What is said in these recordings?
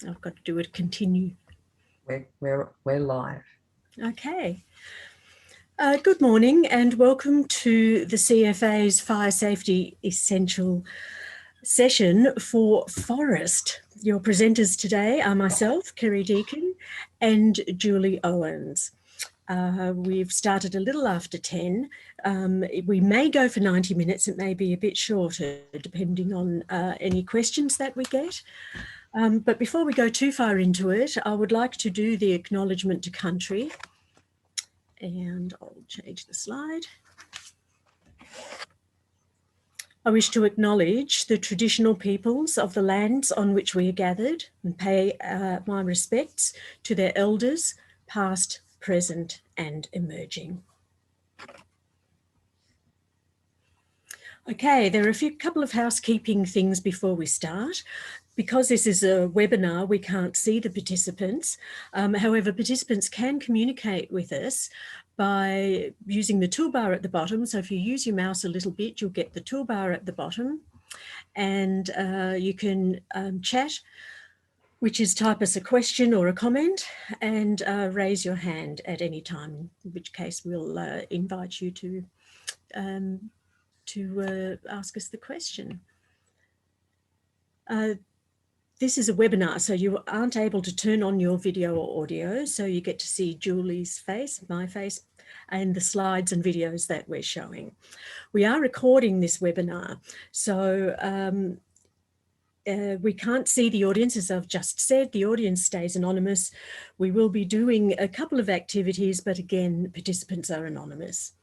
I've got to do it continue. We're live. Okay. Good morning and welcome to the CFA's Fire Safety Essential session for Forrest. Your presenters today are myself, Kerry Deacon, and Julie Owens. We've started a little after 10. We may go for 90 minutes. It may be a bit shorter depending on any questions that we get. But before we go too far into it, I would like to do the acknowledgement to country. And I'll change the slide. I wish to acknowledge the traditional peoples of the lands on which we are gathered and pay my respects to their elders, past, present, and emerging. Okay, there are a couple of housekeeping things before we start. Because this is a webinar, we can't see the participants. However, participants can communicate with us by using the toolbar at the bottom. So if you use your mouse a little bit, you'll get the toolbar at the bottom, and you can chat, which is type us a question or a comment, and raise your hand at any time, in which case we'll invite you to ask us the question. This is a webinar, so you aren't able to turn on your video or audio, so you get to see Julie's face, my face, and the slides and videos that we're showing. We are recording this webinar, so we can't see the audience, as I've just said. The audience stays anonymous. We will be doing a couple of activities, but again, participants are anonymous.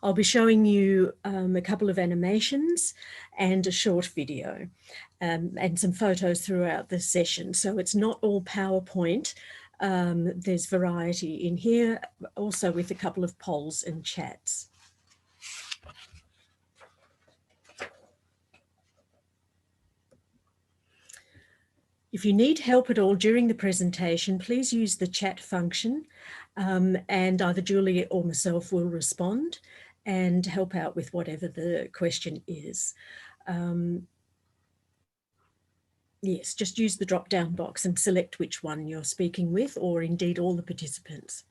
I'll be showing you a couple of animations and a short video and some photos throughout the session. So it's not all PowerPoint. There's variety in here, also with a couple of polls and chats. If you need help at all during the presentation, please use the chat function and either Julie or myself will respond and help out with whatever the question is. Yes, just use the drop-down box and select which one you're speaking with, or indeed all the participants.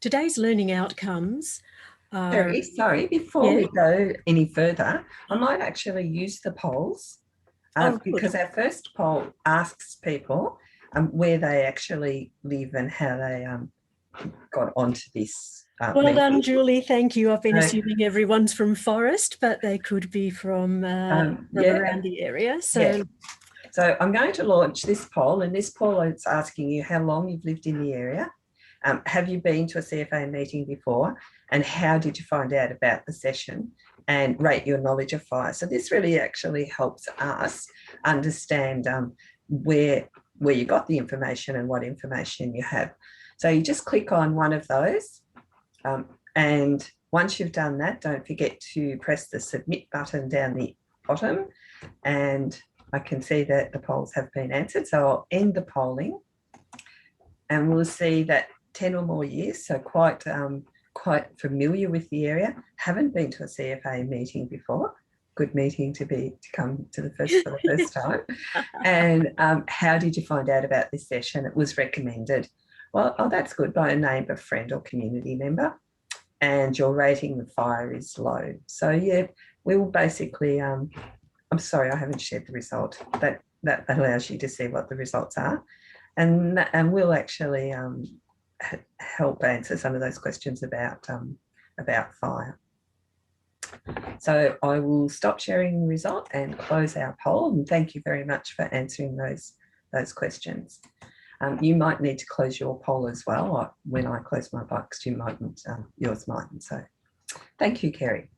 Today's learning outcomes are... Sorry, before we go any further, I might actually use the polls because our first poll asks people where they actually live and how they got onto this. Well done, Julie. Thank you. I've been assuming everyone's from Forrest, but they could be from around the area. So I'm going to launch this poll, and this poll is asking you how long you've lived in the area. Have you been to a CFA meeting before, and how did you find out about the session, and rate your knowledge of fire. So this really actually helps us understand where you got the information and what information you have. So you just click on one of those, and once you've done that, don't forget to press the submit button down the bottom, and I can see that the polls have been answered. So I'll end the polling, and we'll see that 10 or more years, so quite familiar with the area, haven't been to a CFA meeting before. Good meeting to come to for the first time. And how did you find out about this session? It was recommended. Well, that's good, by a neighbour, friend or community member. And your rating of fire is low. So yeah, we will basically, I'm sorry, I haven't shared the result. That allows you to see what the results are. And we'll actually help answer some of those questions about fire. So I will stop sharing the result and close our poll, and thank you very much for answering those questions. You might need to close your poll as well. When I close my box, you mightn't, yours mightn't. So thank you, Kerry.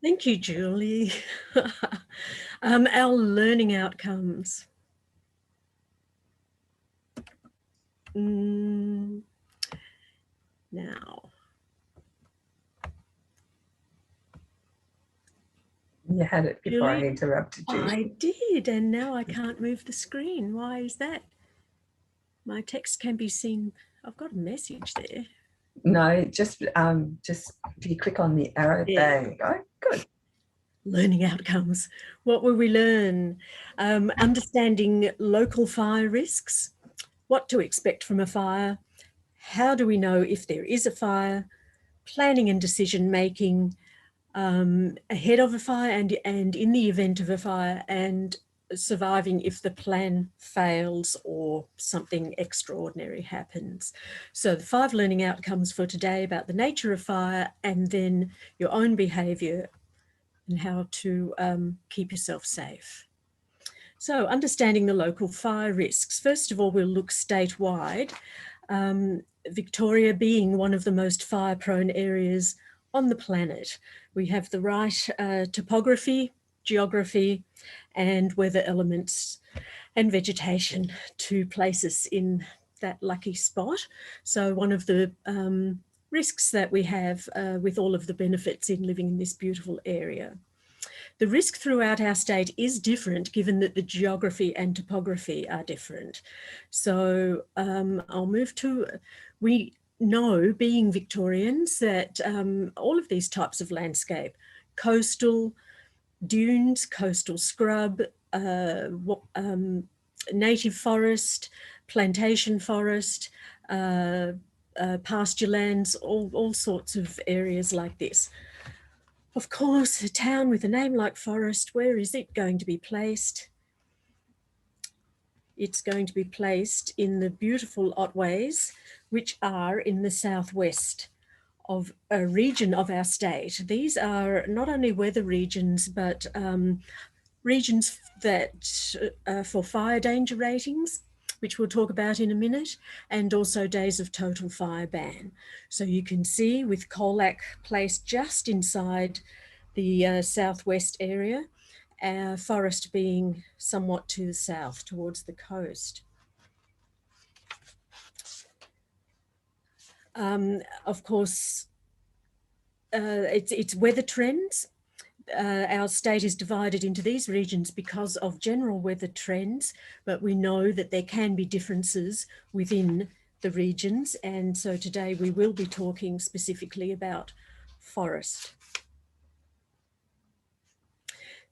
Thank you, Julie. Our learning outcomes. Now. You had it before I interrupted you. I did, and now I can't move the screen. Why is that? My text can be seen. I've got a message there. No, just do you click on the arrow? Yeah. There you go. Good. learning outcomes. What will we learn? Understanding local fire risks, what to expect from a fire, how do we know if there is a fire, planning and decision making ahead of a fire and in the event of a fire, and surviving if the plan fails or something extraordinary happens. So the 5 learning outcomes for today about the nature of fire, and then your own behaviour and how to keep yourself safe. So understanding the local fire risks. First of all, we'll look statewide. Victoria being one of the most fire-prone areas on the planet. We have the right topography, geography, and weather elements and vegetation to place us in that lucky spot. So one of the risks that we have with all of the benefits in living in this beautiful area. The risk throughout our state is different given that the geography and topography are different. So I'll move to, we know, being Victorians, that all of these types of landscape, coastal, dunes, coastal scrub, native forest, plantation forest, pasture lands, all sorts of areas like this. Of course, a town with a name like Forrest, where is it going to be placed? It's going to be placed in the beautiful Otways, which are in the southwest of a region of our state. These are not only weather regions, but regions that for fire danger ratings, which we'll talk about in a minute, and also days of total fire ban. So you can see with Colac placed just inside the southwest area, Forrest being somewhat to the south towards the coast. Of course, it's weather trends. Our state is divided into these regions because of general weather trends, but we know that there can be differences within the regions. And so today we will be talking specifically about Forrest.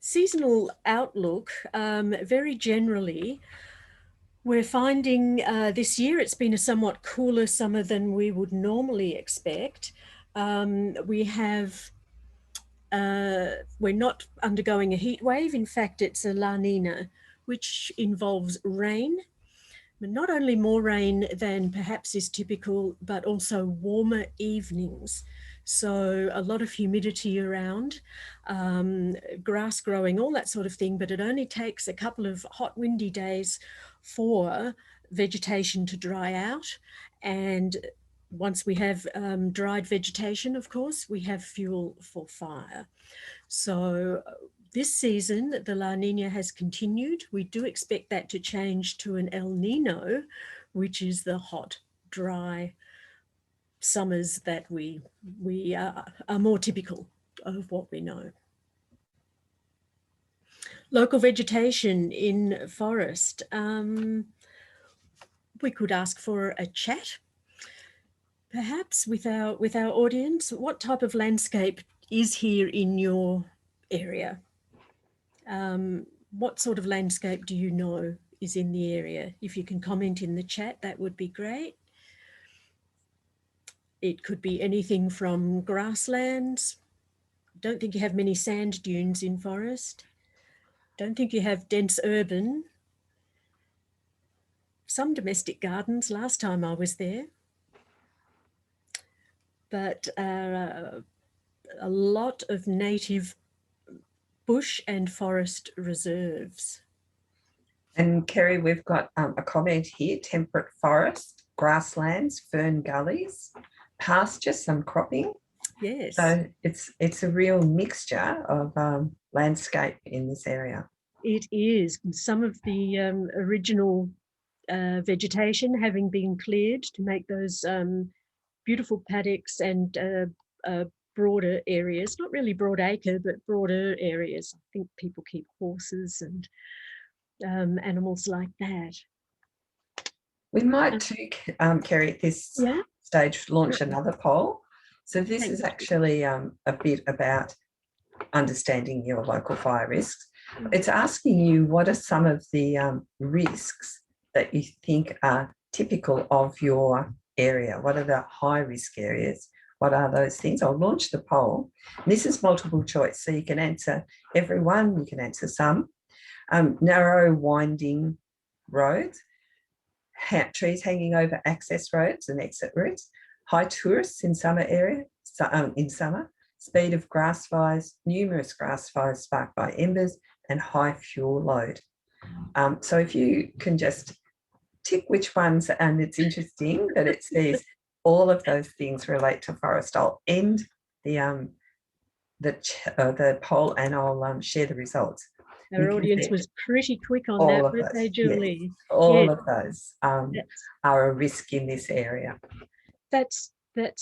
Seasonal outlook, very generally, we're finding this year it's been a somewhat cooler summer than we would normally expect. We have we're not undergoing a heat wave. In fact, it's a La Nina, which involves rain, but not only more rain than perhaps is typical, but also warmer evenings. So a lot of humidity around, grass growing, all that sort of thing, but it only takes a couple of hot, windy days for vegetation to dry out. And once we have dried vegetation, of course, we have fuel for fire. So this season, the La Nina has continued. We do expect that to change to an El Nino, which is the hot, dry summers that we are more typical of what we know. Local vegetation in Forrest. We could ask for a chat, perhaps, with our audience. What type of landscape is here in your area? What sort of landscape do you know is in the area? If you can comment in the chat, that would be great. It could be anything from grasslands. Don't think you have many sand dunes in Forrest. Don't think you have dense urban. Some domestic gardens last time I was there. But a lot of native bush and forest reserves. And Kerry, we've got a comment here: temperate forest, grasslands, fern gullies, pasture, some cropping. Yes. So it's a real mixture of landscape in this area. It is. Some of the original vegetation having been cleared to make those beautiful paddocks and broader areas, not really broad acre, but broader areas. I think people keep horses and animals like that. We might too, Kerry, at this stage, launch another poll. So this is actually a bit about understanding your local fire risks. It's asking you what are some of the risks that you think are typical of your area. What are the high risk areas? What are those things? I'll launch the poll. This is multiple choice, so you can answer every one, you can answer some. Narrow, winding roads, trees hanging over access roads and exit routes, high tourists in summer in summer, speed of grass fires, numerous grass fires sparked by embers, and high fuel load. So if you can just tick which ones, and it's interesting that it says all of those things relate to forest. I'll end the poll and I'll share the results. Our audience was pretty quick on that, weren't they, Julie? Yes, all of those are a risk in this area. That's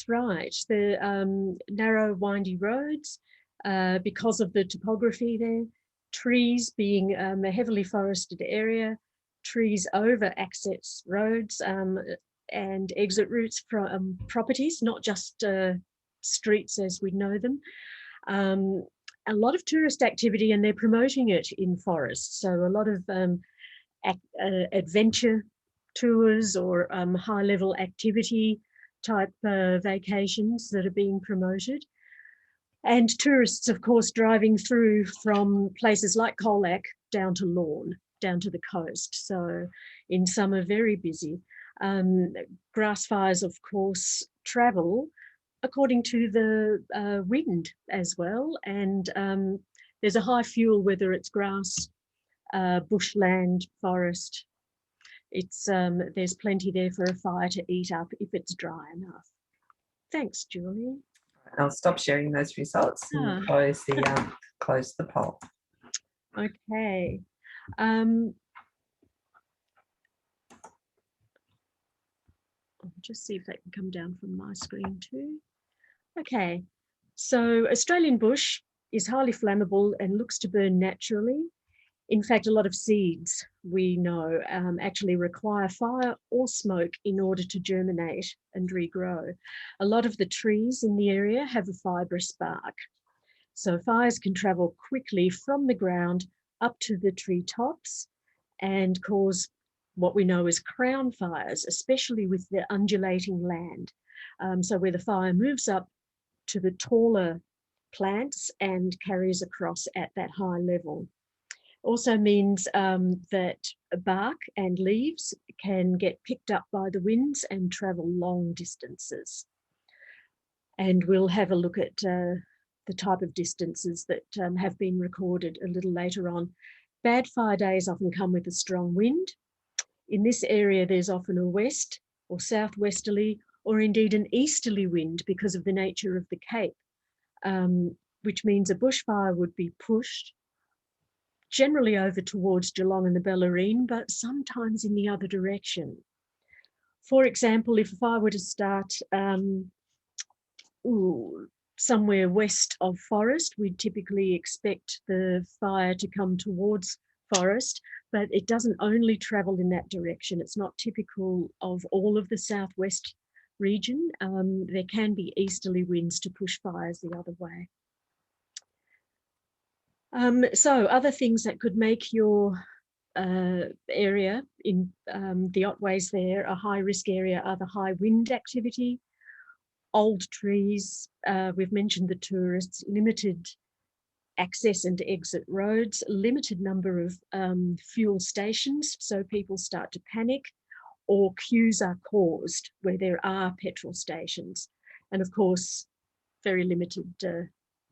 right. The narrow, windy roads, because of the topography there, trees being a heavily forested area, trees over access roads and exit routes from properties, not just streets as we know them. A lot of tourist activity, and they're promoting it in forests. So a lot of adventure tours or high-level activity type vacations that are being promoted. And tourists, of course, driving through from places like Colac down to Lorne, down to the coast. So in summer, very busy. Grass fires, of course, travel according to the wind as well. And there's a high fuel, whether it's grass, bushland, forest. It's there's plenty there for a fire to eat up if it's dry enough. Thanks, Julie. I'll stop sharing those results and close the poll. Okay. I'll just see if that can come down from my screen too. Okay, so Australian bush is highly flammable and looks to burn naturally. In fact, a lot of seeds, we know, actually require fire or smoke in order to germinate and regrow. A lot of the trees in the area have a fibrous bark. So fires can travel quickly from the ground up to the tree tops and cause what we know as crown fires, especially with the undulating land. So where the fire moves up to the taller plants and carries across at that high level. Also means that bark and leaves can get picked up by the winds and travel long distances. And we'll have a look at the type of distances that have been recorded a little later on. Bad fire days often come with a strong wind. In this area, there's often a west or southwesterly or indeed an easterly wind because of the nature of the Cape, which means a bushfire would be pushed generally over towards Geelong and the Bellarine, but sometimes in the other direction. For example, if I were to start somewhere west of Forrest, we'd typically expect the fire to come towards Forrest, but it doesn't only travel in that direction. It's not typical of all of the southwest region. There can be easterly winds to push fires the other way. So other things that could make your area in the Otways there a high risk area are the high wind activity, old trees, we've mentioned the tourists, limited access and exit roads, limited number of fuel stations, so people start to panic, or queues are caused where there are petrol stations, and of course very limited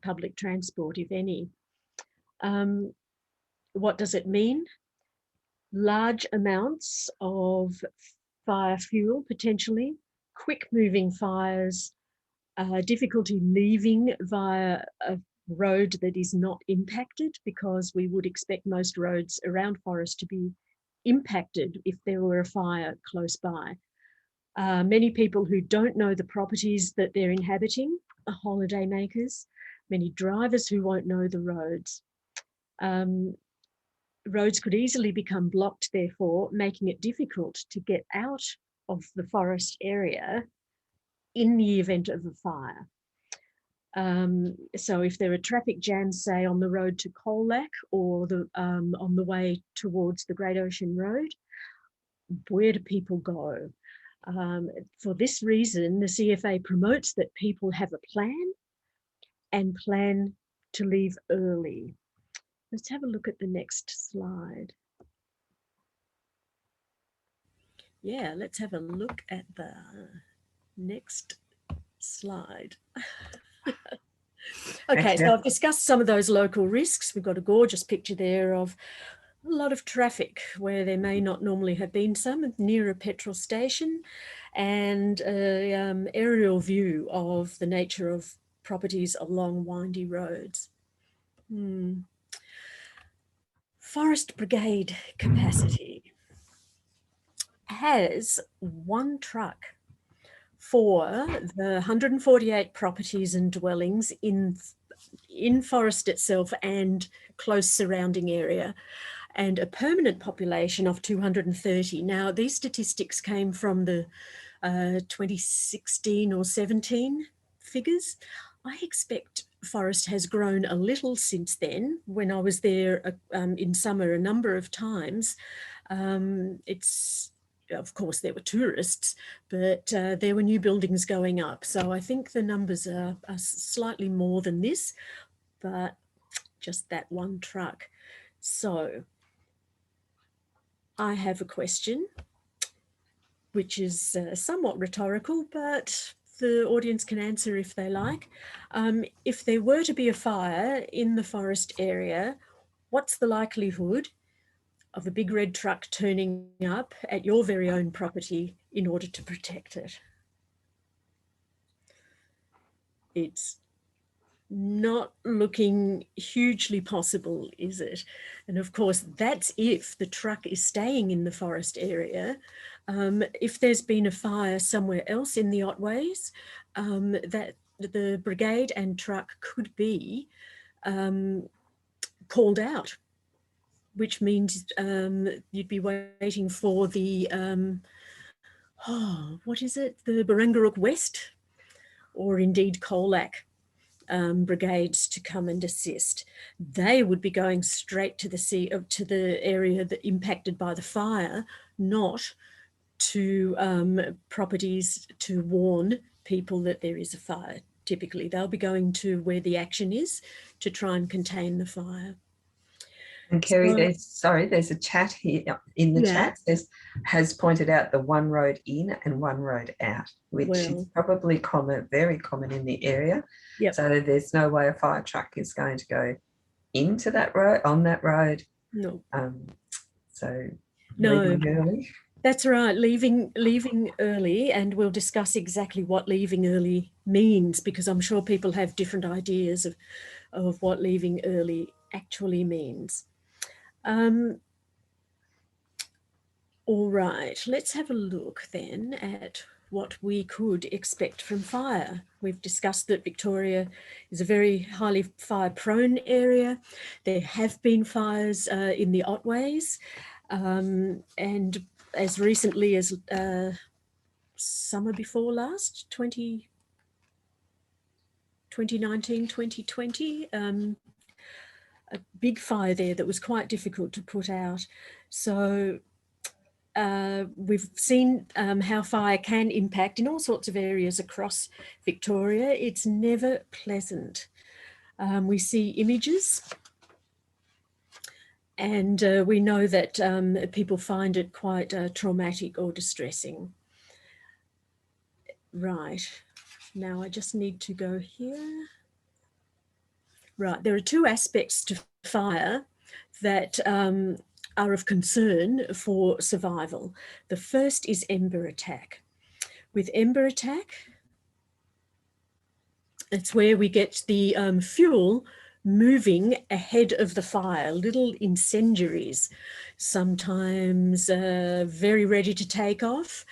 public transport, if any. What does it mean? Large amounts of fire fuel, potentially, quick moving fires, difficulty leaving via a road that is not impacted, because we would expect most roads around Forrest to be impacted if there were a fire close by. Many people who don't know the properties that they're inhabiting are holiday makers, many drivers who won't know the roads. Roads could easily become blocked, therefore, making it difficult to get out of the forest area in the event of a fire. So if there are traffic jams, say on the road to Colac or on the way towards the Great Ocean Road, where do people go? For this reason, the CFA promotes that people have a plan and plan to leave early. Let's have a look at the next slide. Yeah, let's have a look at the next slide. Okay, so I've discussed some of those local risks. We've got a gorgeous picture there of a lot of traffic where there may not normally have been some, near a petrol station, and an aerial view of the nature of properties along windy roads. Forest Brigade capacity has one truck for the 148 properties and dwellings in Forrest itself and close surrounding area, and a permanent population of 230. Now, these statistics came from the 2016 or 17 figures. I expect Forrest has grown a little since then. When I was there in summer a number of times, of course, there were tourists, but there were new buildings going up. So I think the numbers are slightly more than this, but just that one truck. So I have a question, which is somewhat rhetorical, but the audience can answer if they like. If there were to be a fire in the Forrest area, what's the likelihood of a big red truck turning up at your very own property in order to protect it? It's not looking hugely possible, is it? And of course, that's if the truck is staying in the Forrest area. If there's been a fire somewhere else in the Otways, that the brigade and truck could be called out, which means you'd be waiting for the, what is it? The Barangaroo West, or indeed Colac brigades to come and assist. They would be going straight to the area that impacted by the fire, not to properties to warn people that there is a fire. Typically, they'll be going to where the action is to try and contain the fire. And Kerry, there's a chat here in the chat has pointed out the one road in and one road out, which is probably very common in the area. Yep. So there's no way a fire truck is going to go into that road, on that road. No. So no. Leaving early. That's right, leaving early, and we'll discuss exactly what leaving early means, because I'm sure people have different ideas of what leaving early actually means. All right, let's have a look then at what we could expect from fire. We've discussed that Victoria is a very highly fire-prone area. There have been fires in the Otways, and as recently as summer before last, 2019, 2020, a big fire there that was quite difficult to put out. So we've seen how fire can impact in all sorts of areas across Victoria. It's never pleasant. We see images, and we know that people find it quite traumatic or distressing. Right, now I just need to go here. Right, there are two aspects to fire that are of concern for survival. The first is ember attack. With ember attack, it's where we get the fuel moving ahead of the fire, little incendiaries, sometimes very ready to take off.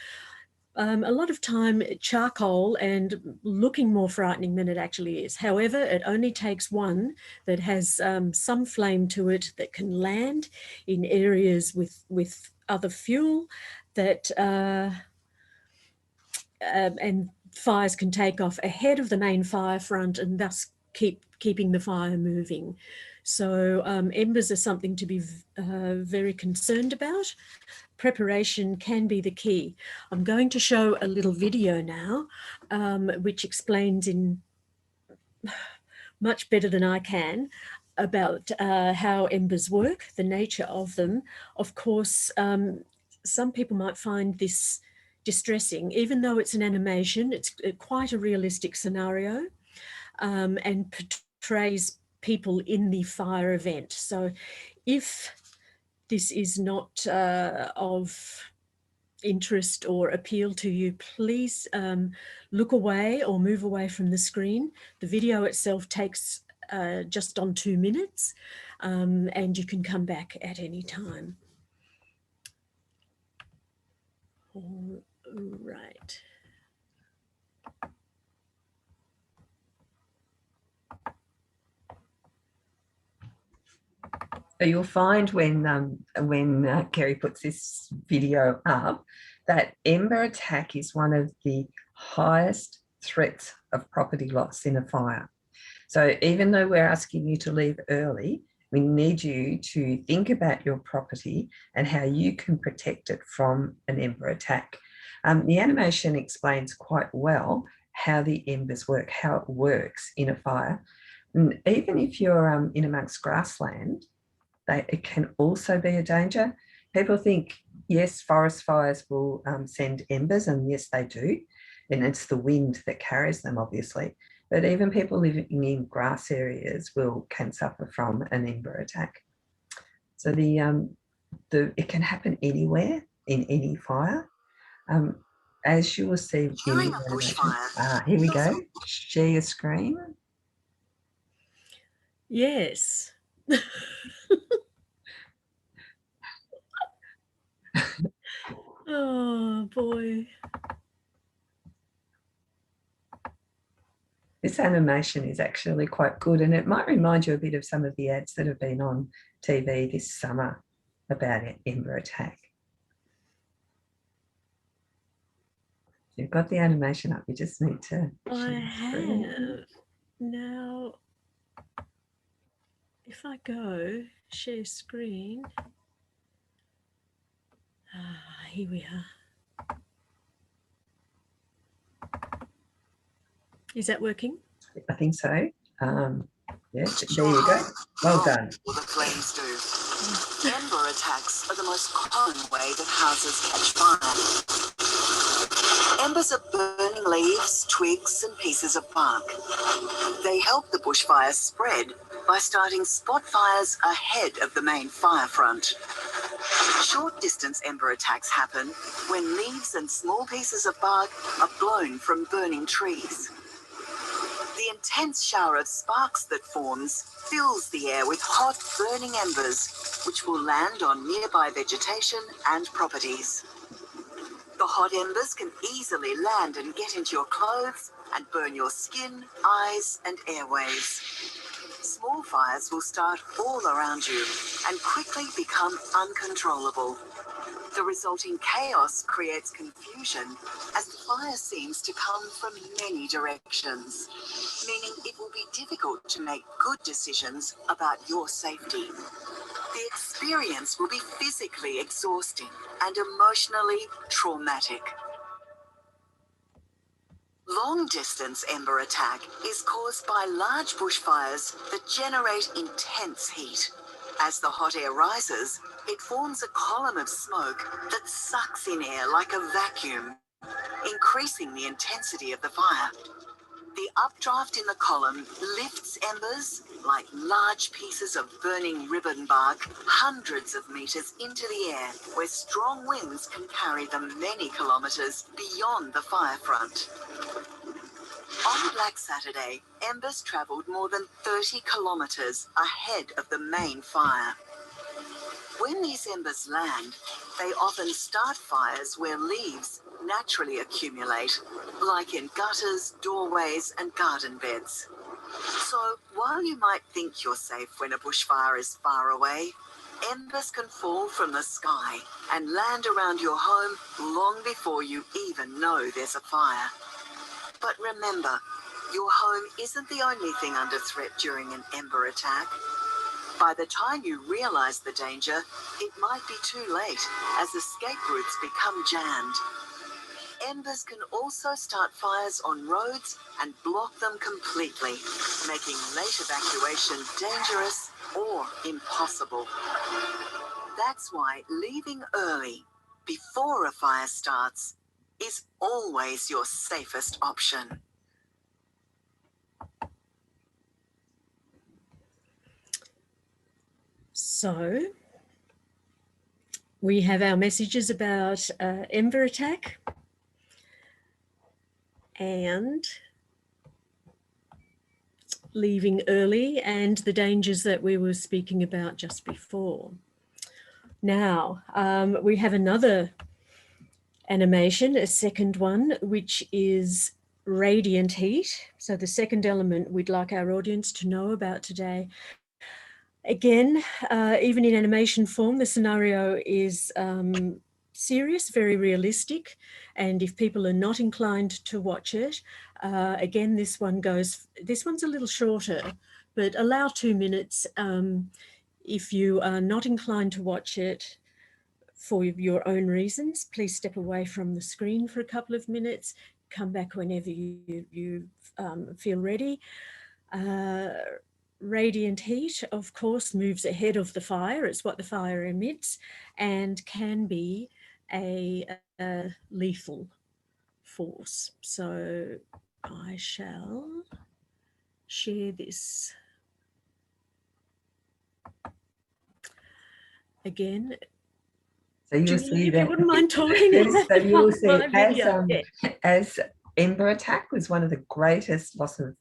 A lot of time charcoal and looking more frightening than it actually is. However, it only takes one that has some flame to it that can land in areas with other fuel that and fires can take off ahead of the main fire front and thus keeping the fire moving. So embers are something to be very concerned about. Preparation can be the key. I'm going to show a little video now, which explains in much better than I can about how embers work, the nature of them. Of course, some people might find this distressing, even though it's an animation. It's quite a realistic scenario, and portrays people in the fire event. So if this is not of interest or appeal to you, please look away or move away from the screen. The video itself takes just on 2 minutes, and you can come back at any time. All right. So you'll find when Kerry puts this video up that ember attack is one of the highest threats of property loss in a fire. So even though we're asking you to leave early, we need you to think about your property and how you can protect it from an ember attack. The animation explains quite well how the embers work, how it works in a fire. And even if you're in amongst grassland, it can also be a danger. People think, yes, forest fires will send embers, and yes, they do. And it's the wind that carries them, obviously. But even people living in grass areas can suffer from an ember attack. So it can happen anywhere in any fire. As you will see during a bushfire. Here we go. Share your screen. Yes. Oh boy. This animation is actually quite good, and it might remind you a bit of some of the ads that have been on TV this summer about ember attack. You've got the animation up, you just need to. I have. Now, if I go share screen, here we are. Is that working? I think so. Yes, there you go. Well done. What the flames do. Ember attacks are the most common way that houses catch fire. Embers are burning leaves, twigs, and pieces of bark. They help the bushfire spread by starting spot fires ahead of the main fire front. Short distance ember attacks happen when leaves and small pieces of bark are blown from burning trees. The intense shower of sparks that forms fills the air with hot, burning embers, which will land on nearby vegetation and properties. The hot embers can easily land and get into your clothes and burn your skin, eyes, and airways. Small fires will start all around you and quickly become uncontrollable. The resulting chaos creates confusion as the fire seems to come from many directions, meaning it will be difficult to make good decisions about your safety. The experience will be physically exhausting and emotionally traumatic. Long-distance ember attack is caused by large bushfires that generate intense heat. As the hot air rises, it forms a column of smoke that sucks in air like a vacuum, increasing the intensity of the fire. The updraft in the column lifts embers like large pieces of burning ribbon bark hundreds of meters into the air, where strong winds can carry them many kilometers beyond the fire front. On Black Saturday, embers traveled more than 30 kilometers ahead of the main fire. When these embers land, they often start fires where leaves naturally accumulate, like in gutters, doorways, and garden beds. So while you might think you're safe when a bushfire is far away, embers can fall from the sky and land around your home long before you even know there's a fire. But remember, your home isn't the only thing under threat during an ember attack. By the time you realise the danger, it might be too late as escape routes become jammed. Embers can also start fires on roads and block them completely, making late evacuation dangerous or impossible. That's why leaving early, before a fire starts, is always your safest option. So we have our messages about ember attack and leaving early and the dangers that we were speaking about just before. Now, we have another animation, a second one, which is radiant heat. So the second element we'd like our audience to know about today. Again, even in animation form, the scenario is serious, very realistic. And if people are not inclined to watch it, again, this one's a little shorter, but allow 2 minutes. If you are not inclined to watch it for your own reasons, please step away from the screen for a couple of minutes, come back whenever you feel ready. Radiant heat, of course, moves ahead of the fire. It's what the fire emits and can be a lethal force. So I shall share this again. So you'll Julie, see if that you wouldn't mind talking. yes, so you will see My video, as ember attack was one of the greatest loss of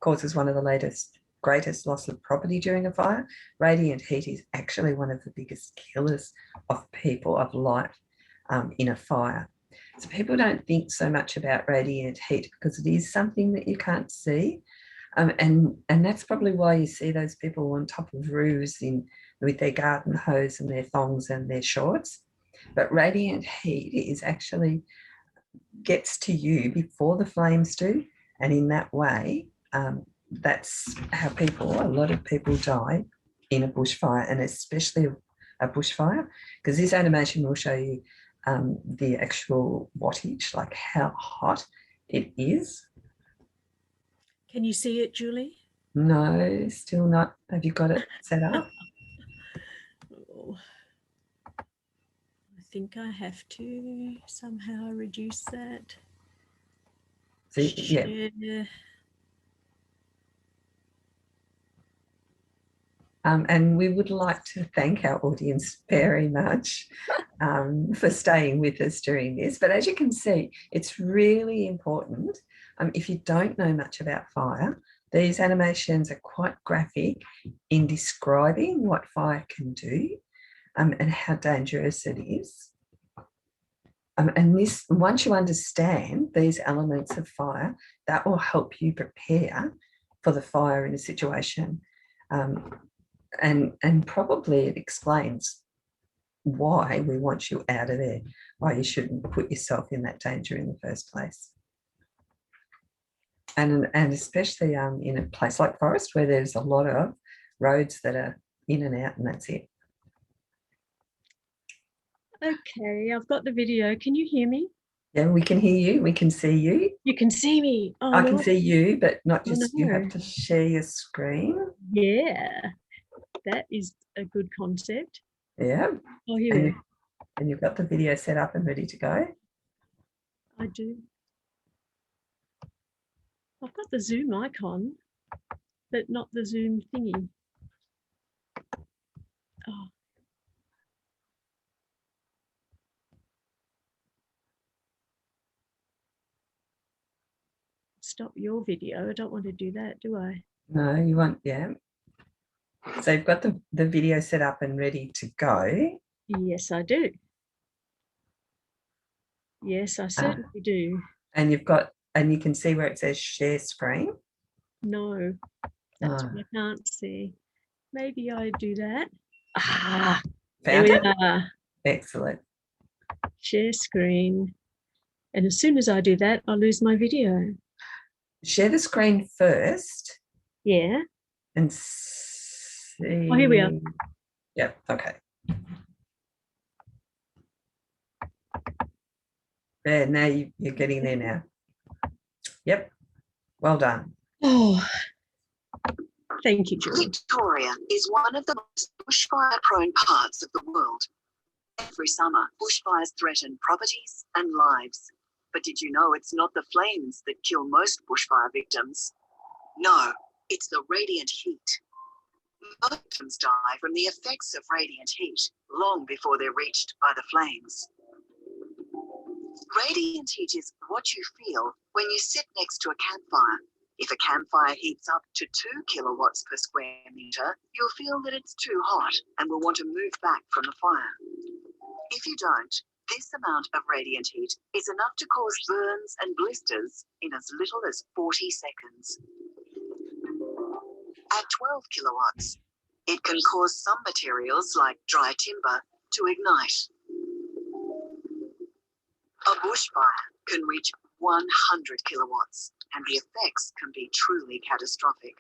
causes one of the greatest loss of property during a fire. Radiant heat is actually one of the biggest killers of people, of life in a fire. So people don't think so much about radiant heat because it is something that you can't see. And that's probably why you see those people on top of roofs with their garden hose and their thongs and their shorts. But radiant heat is actually gets to you before the flames do. And in that way, that's how a lot of people die in a bushfire, and especially a bushfire, because this animation will show you the actual wattage, like how hot it is. Can you see it, Julie? No, still not. Have you got it set up? Oh, I think I have to somehow reduce that. So, yeah. And we would like to thank our audience very much for staying with us during this. But as you can see, it's really important. If you don't know much about fire, these animations are quite graphic in describing what fire can do and how dangerous it is. And this, once you understand these elements of fire, that will help you prepare for the fire in a situation. And probably it explains why we want you out of there, why you shouldn't put yourself in that danger in the first place. And especially in a place like Forrest, where there's a lot of roads that are in and out, and that's it. Okay, I've got the video. Can you hear me? Yeah, we can hear you. We can see you. You can see me. Oh, I can see you, but not just no. You have to share your screen. Yeah, that is a good concept. Yeah. Oh, here we are. And you've got the video set up and ready to go. I do. I've got the Zoom icon, but not the Zoom thingy. Oh. Stop your video. I don't want to do that, do I? No, you want, yeah. So you've got the video set up and ready to go. Yes, I do. Yes, I certainly do. And you can see where it says share screen. No, that's what I can't see. Maybe I do that. Ah, Found it? There we are. Excellent. Share screen. And as soon as I do that, I lose my video. Share the screen first. Yeah. And see. Oh, here we are. Yep. Okay. There. Now you're getting there now. Yep. Well done. Oh, thank you, Julie. Victoria is one of the most bushfire-prone parts of the world. Every summer, bushfires threaten properties and lives. But did you know it's not the flames that kill most bushfire victims? No, it's the radiant heat. Most victims die from the effects of radiant heat long before they're reached by the flames. Radiant heat is what you feel when you sit next to a campfire. If a campfire heats up to 2 kilowatts per square metre, you'll feel that it's too hot and will want to move back from the fire. If you don't, this amount of radiant heat is enough to cause burns and blisters in as little as 40 seconds. At 12 kilowatts, it can cause some materials like dry timber to ignite. A bushfire can reach 100 kilowatts, and the effects can be truly catastrophic.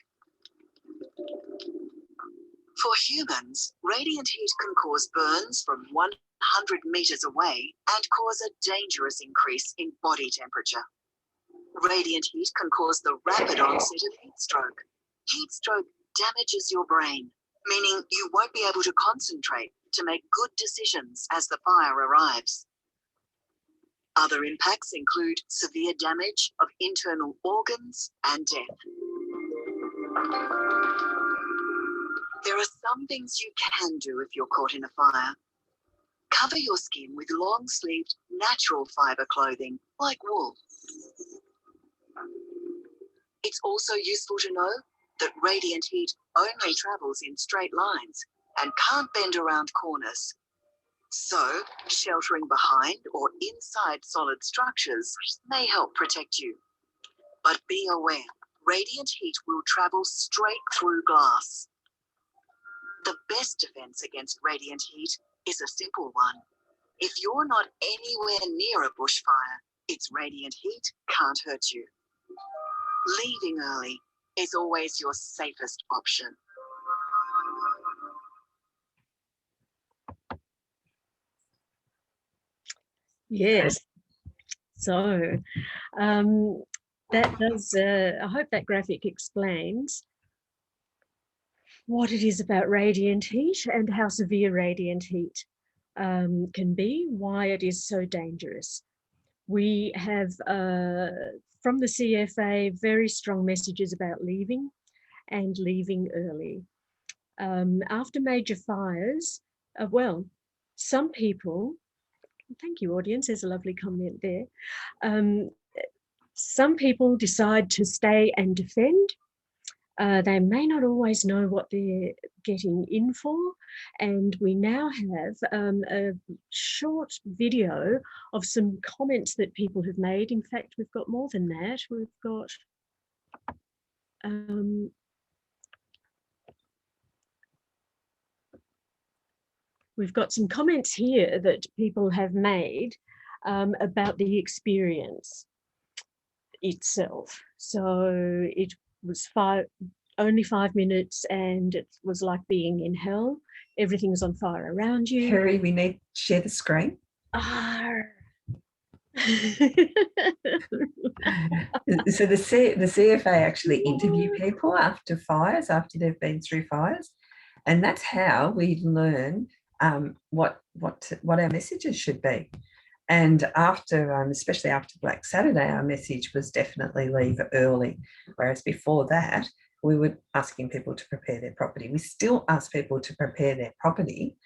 For humans, radiant heat can cause burns from 100 meters away and cause a dangerous increase in body temperature. Radiant heat can cause the rapid onset of heat stroke. Heat stroke damages your brain, meaning you won't be able to concentrate to make good decisions as the fire arrives. Other impacts include severe damage of internal organs and death. There are some things you can do if you're caught in a fire. Cover your skin with long-sleeved, natural fibre clothing, like wool. It's also useful to know that radiant heat only travels in straight lines and can't bend around corners. So, sheltering behind or inside solid structures may help protect you. But be aware, radiant heat will travel straight through glass. The best defense against radiant heat is a simple one. If you're not anywhere near a bushfire, its radiant heat can't hurt you. Leaving early is always your safest option. Yes. So that does, I hope that graphic explains what it is about radiant heat and how severe radiant heat can be, why it is so dangerous. We have, from the CFA, very strong messages about leaving and leaving early. After major fires, well, some people, thank you audience, there's a lovely comment there. Some people decide to stay and defend. They may not always know what they're getting in for, and we now have a short video of some comments that people have made. In fact, we've got more than that. We've got some comments here that people have made about the experience itself. So it was only 5 minutes, and it was like being in hell. Everything's on fire around you. Kerry, we need to share the screen. So the CFA actually interview people after fires, after they've been through fires, and that's how we learn what our messages should be. And after, especially after Black Saturday, our message was definitely leave early, whereas before that, we were asking people to prepare their property. We still ask people to prepare their property,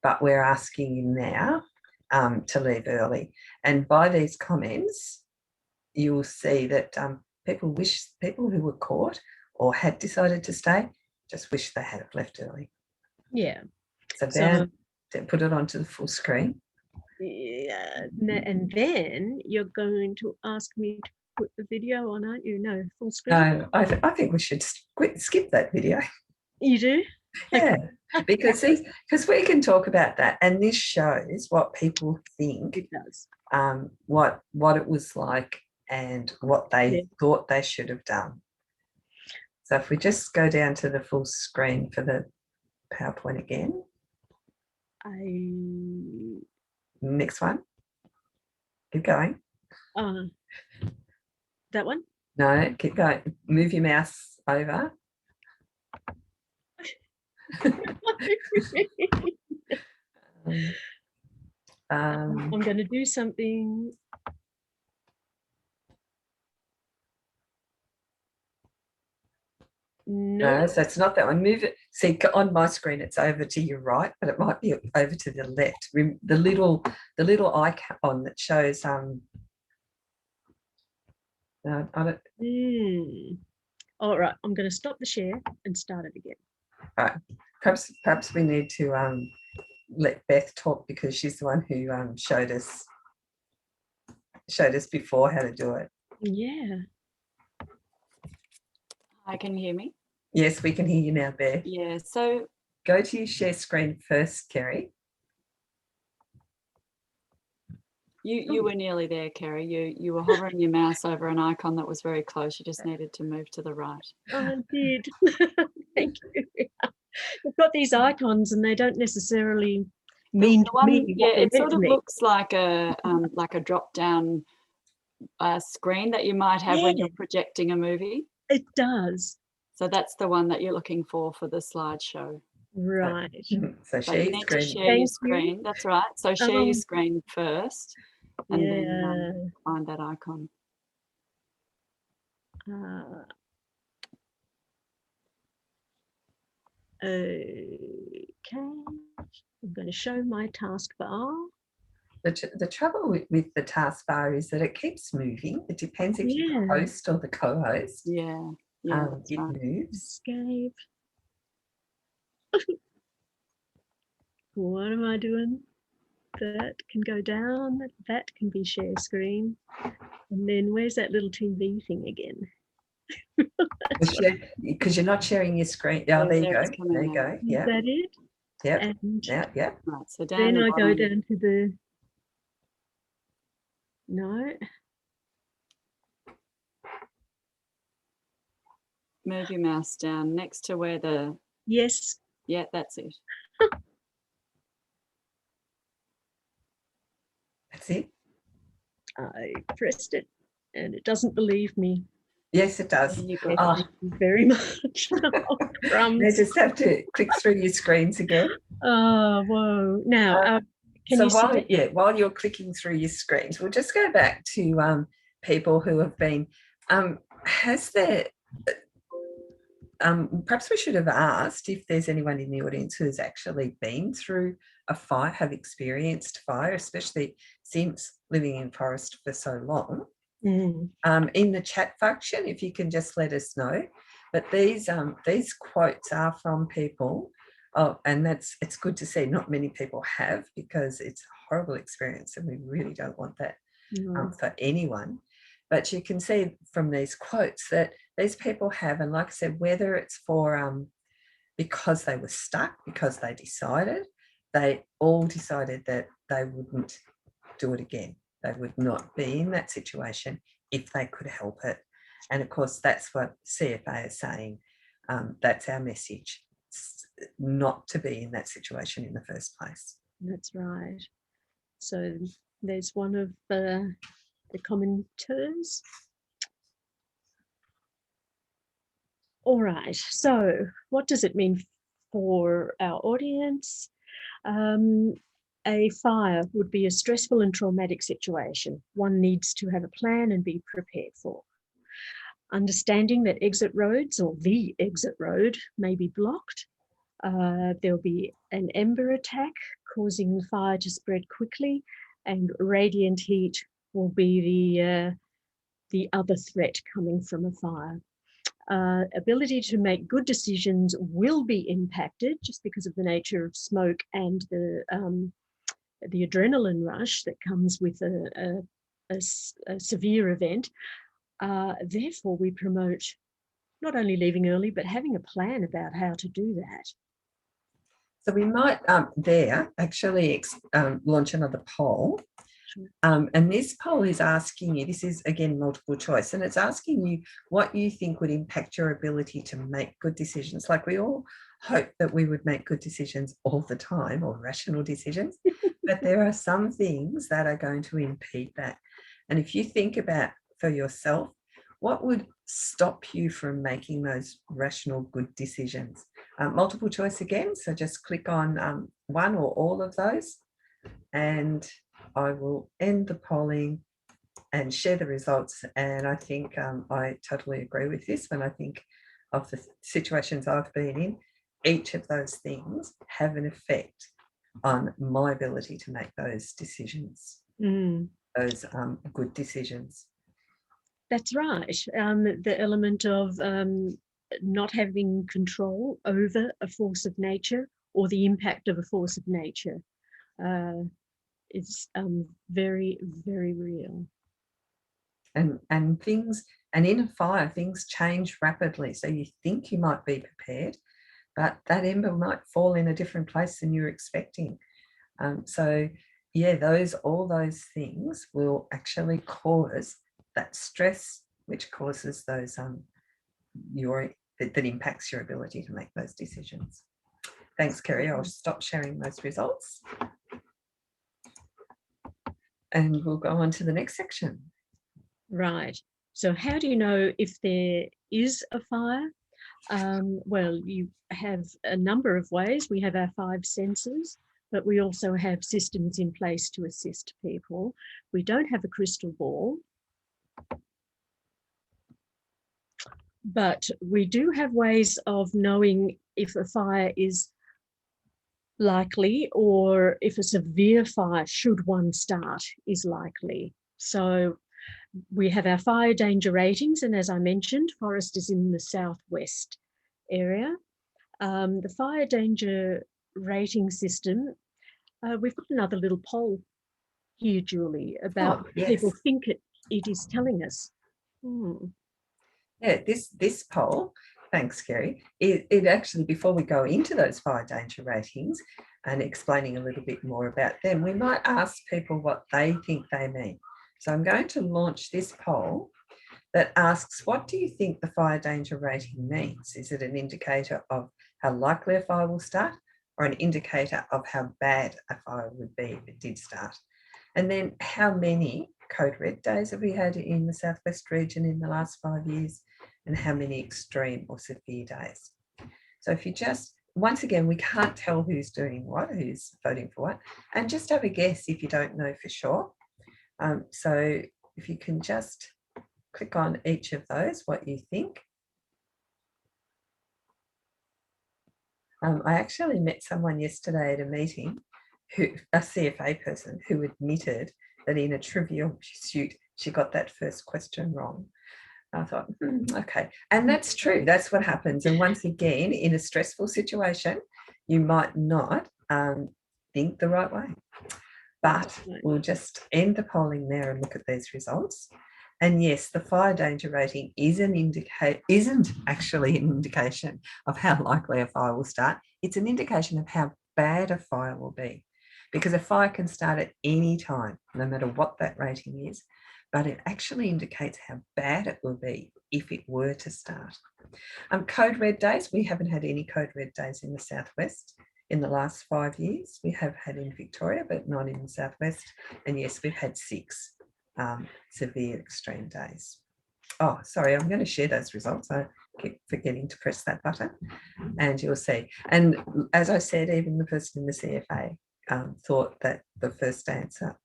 but we're asking you now to leave early. And by these comments, you will see that people who were caught or had decided to stay just wish they had left early. Yeah. So then put it onto the full screen. Yeah, and then you're going to ask me to put the video on, aren't you? No, full screen. No, I think we should skip that video. You do? Yeah, because we can talk about that, and this shows what people think. It does. what it was like and what they thought they should have done. So if we just go down to the full screen for the PowerPoint again. Next one. Keep going. That one? No, keep going. Move your mouse over. I'm going to do something. No, so it's not that one. Move it. See, on my screen, it's over to your right, but it might be over to the left. The little icon that shows. No, I don't. All right, I'm going to stop the share and start it again. All right. Perhaps we need to let Beth talk because she's the one who showed us before how to do it. Yeah. Hi, can you hear me? Yes, we can hear you now, Beth. Yeah, so go to your share screen first, Kerry. You were nearly there, Kerry. You were hovering your mouse over an icon that was very close. You just needed to move to the right. I did. Thank you. We've got these icons and they don't necessarily mean to me. Yeah, it sort of looks like a drop-down screen that you might have when you're projecting a movie. It does. So that's the one that you're looking for the slideshow. Right. So share your screen. Share your screen. That's right. So share your screen first and then find that icon. Okay. I'm going to show my taskbar. The trouble with the taskbar is that it keeps moving. It depends if you're the host or the co-host. Yeah. It moves. Escape. What am I doing? That can go down. That can be share screen. And then where's that little TV thing again? Because you're not sharing your screen. Oh, there you go. There you go. Yeah. Is that it? Yep. Yeah. Right, so then I go down to the. No. Move your mouse down next to where the. Yes. Yeah, that's it. That's it. I pressed it and it doesn't believe me. Yes, it does. Thank you very much. You just have to click through your screens again. Oh, whoa. Now, while you're clicking through your screens, we'll just go back to people who have been, perhaps we should have asked if there's anyone in the audience who's actually been through a fire, have experienced fire, especially since living in Forrest for so long. In the chat function, if you can just let us know. But these quotes are from people, and it's good to see not many people have, because it's a horrible experience and we really don't want that for anyone. But you can see from these quotes that these people have, and like I said, whether it's for because they were stuck, because they all decided that they wouldn't do it again. They would not be in that situation if they could help it. And of course, that's what CFA is saying. That's our message, not to be in that situation in the first place. That's right. So there's one of the commenters. All right. So what does it mean for our audience? A fire would be a stressful and traumatic situation. One needs to have a plan and be prepared for. Understanding that exit roads or the exit road may be blocked. There'll be an ember attack causing the fire to spread quickly, and radiant heat will be the other threat coming from a fire. Ability to make good decisions will be impacted just because of the nature of smoke and the adrenaline rush that comes with a severe event. Therefore, we promote not only leaving early, but having a plan about how to do that. So we might actually launch another poll. And this poll is asking you, this is again multiple choice, and it's asking you what you think would impact your ability to make good decisions. Like, we all hope that we would make good decisions all the time, or rational decisions, but there are some things that are going to impede that. And if you think about for yourself, what would stop you from making those rational good decisions? Multiple choice again, so just click on one or all of those, and I will end the polling and share the results. And I think I totally agree with this. When I think of the situations I've been in, each of those things have an effect on my ability to make those decisions, those good decisions. That's right. The element of not having control over a force of nature, or the impact of a force of nature, is very, very real. And things, and in a fire, things change rapidly. So you think you might be prepared, but that ember might fall in a different place than you're expecting. So yeah, all those things will actually cause that stress, which causes those that impacts your ability to make those decisions. Thanks, Kerry. I'll stop sharing those results, and we'll go on to the next section. Right. So how do you know if there is a fire? Well, you have a number of ways. We have our 5 senses, but we also have systems in place to assist people. We don't have a crystal ball, but we do have ways of knowing if a fire is likely, or if a severe fire, should one start, is likely. So we have our fire danger ratings, and as I mentioned, Forrest is in the southwest area. The fire danger rating system, we've got another little poll here, Julie, about yes. people think it is telling us. Yeah, this poll, thanks, Kerry, it actually, before we go into those fire danger ratings and explaining a little bit more about them, we might ask people what they think they mean. So I'm going to launch this poll that asks, what do you think the fire danger rating means? Is it an indicator of how likely a fire will start, or an indicator of how bad a fire would be if it did start? And then, how many code red days have we had in the southwest region in the last 5 years, and how many extreme or severe days? So if you just, once again, we can't tell who's doing what, who's voting for what, and just have a guess if you don't know for sure. So if you can just click on each of those, what you think. I actually met someone yesterday at a meeting, a CFA person, who admitted that in a Trivial Pursuit, she got that first question wrong. I thought, okay. And that's true. That's what happens. And once again, in a stressful situation, you might not think the right way. But we'll just end the polling there and look at these results. And yes, the fire danger rating isn't actually an indication of how likely a fire will start. It's an indication of how bad a fire will be, because a fire can start at any time, no matter what that rating is, but it actually indicates how bad it will be if it were to start. Code red days, we haven't had any code red days in the southwest in the last 5 years. We have had in Victoria, but not in the southwest. And yes, we've had 6 severe extreme days. Oh, sorry, I'm going to share those results. I keep forgetting to press that button, and you'll see. And as I said, even the person in the CFA thought that the first answer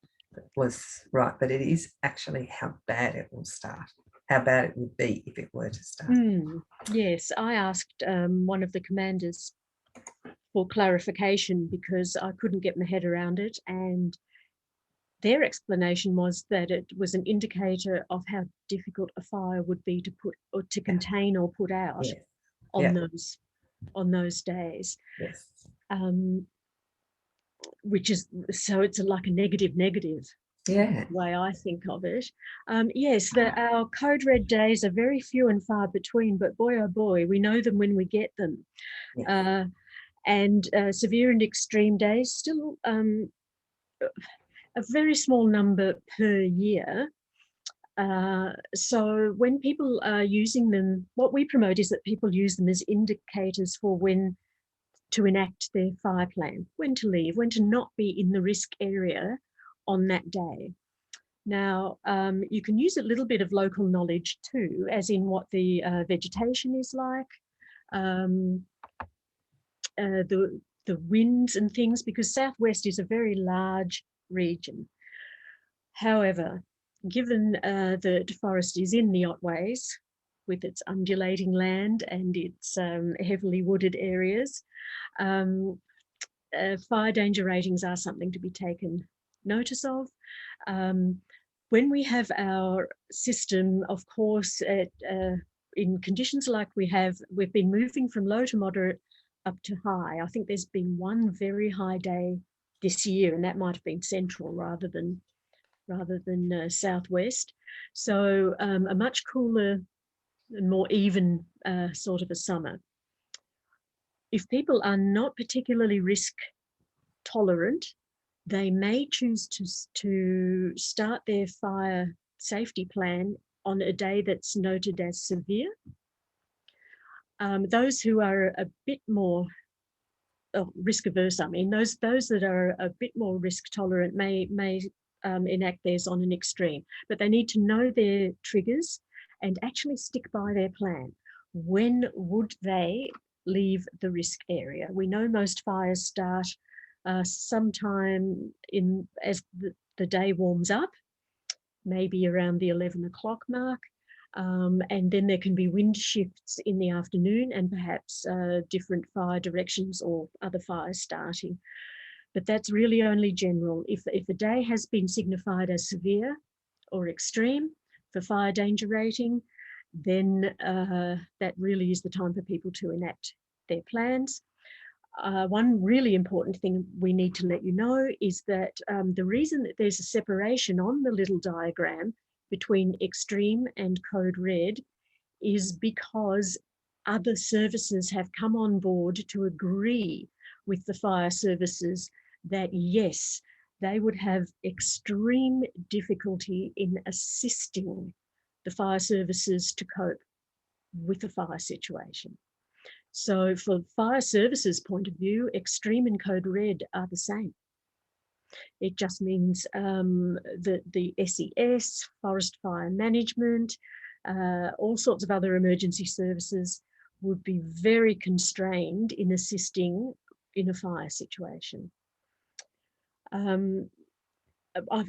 was right, but it is actually how bad it will start, how bad it would be if it were to start. Yes, I asked one of the commanders for clarification because I couldn't get my head around it, and their explanation was that it was an indicator of how difficult a fire would be to put, or to contain or put out on those days. Yes. Which is, so it's like a negative. Yeah. The way I think of it. Yes, our code red days are very few and far between, but boy, oh boy, we know them when we get them. Yes. And severe and extreme days still, a very small number per year. So when people are using them, what we promote is that people use them as indicators for when to enact their fire plan, when to leave, when to not be in the risk area on that day. Now, you can use a little bit of local knowledge too, as in what the vegetation is like, the winds and things, because Southwest is a very large region. However, given that Forrest is in the Otways, with its undulating land and its heavily wooded areas, fire danger ratings are something to be taken notice of. When we have our system, of course, in conditions like we've been moving from low to moderate up to high. I think there's been one very high day this year, and that might have been central rather than southwest. So a much cooler and more even sort of a summer. If people are not particularly risk tolerant, they may choose to start their fire safety plan on a day that's noted as severe. Those who are a bit more risk averse, I mean, those that are a bit more risk tolerant may enact theirs on an extreme, but they need to know their triggers and actually stick by their plan. When would they leave the risk area? We know most fires start sometime as the day warms up, maybe around the 11 o'clock mark. And then there can be wind shifts in the afternoon and perhaps different fire directions or other fires starting. But that's really only general. If the day has been signified as severe or extreme for fire danger rating, then that really is the time for people to enact their plans. One really important thing we need to let you know is that the reason that there's a separation on the little diagram between extreme and code red is because other services have come on board to agree with the fire services that yes, they would have extreme difficulty in assisting the fire services to cope with the fire situation. So for fire services point of view, extreme and code red are the same. It just means that the SES, Forest Fire Management, all sorts of other emergency services would be very constrained in assisting in a fire situation. I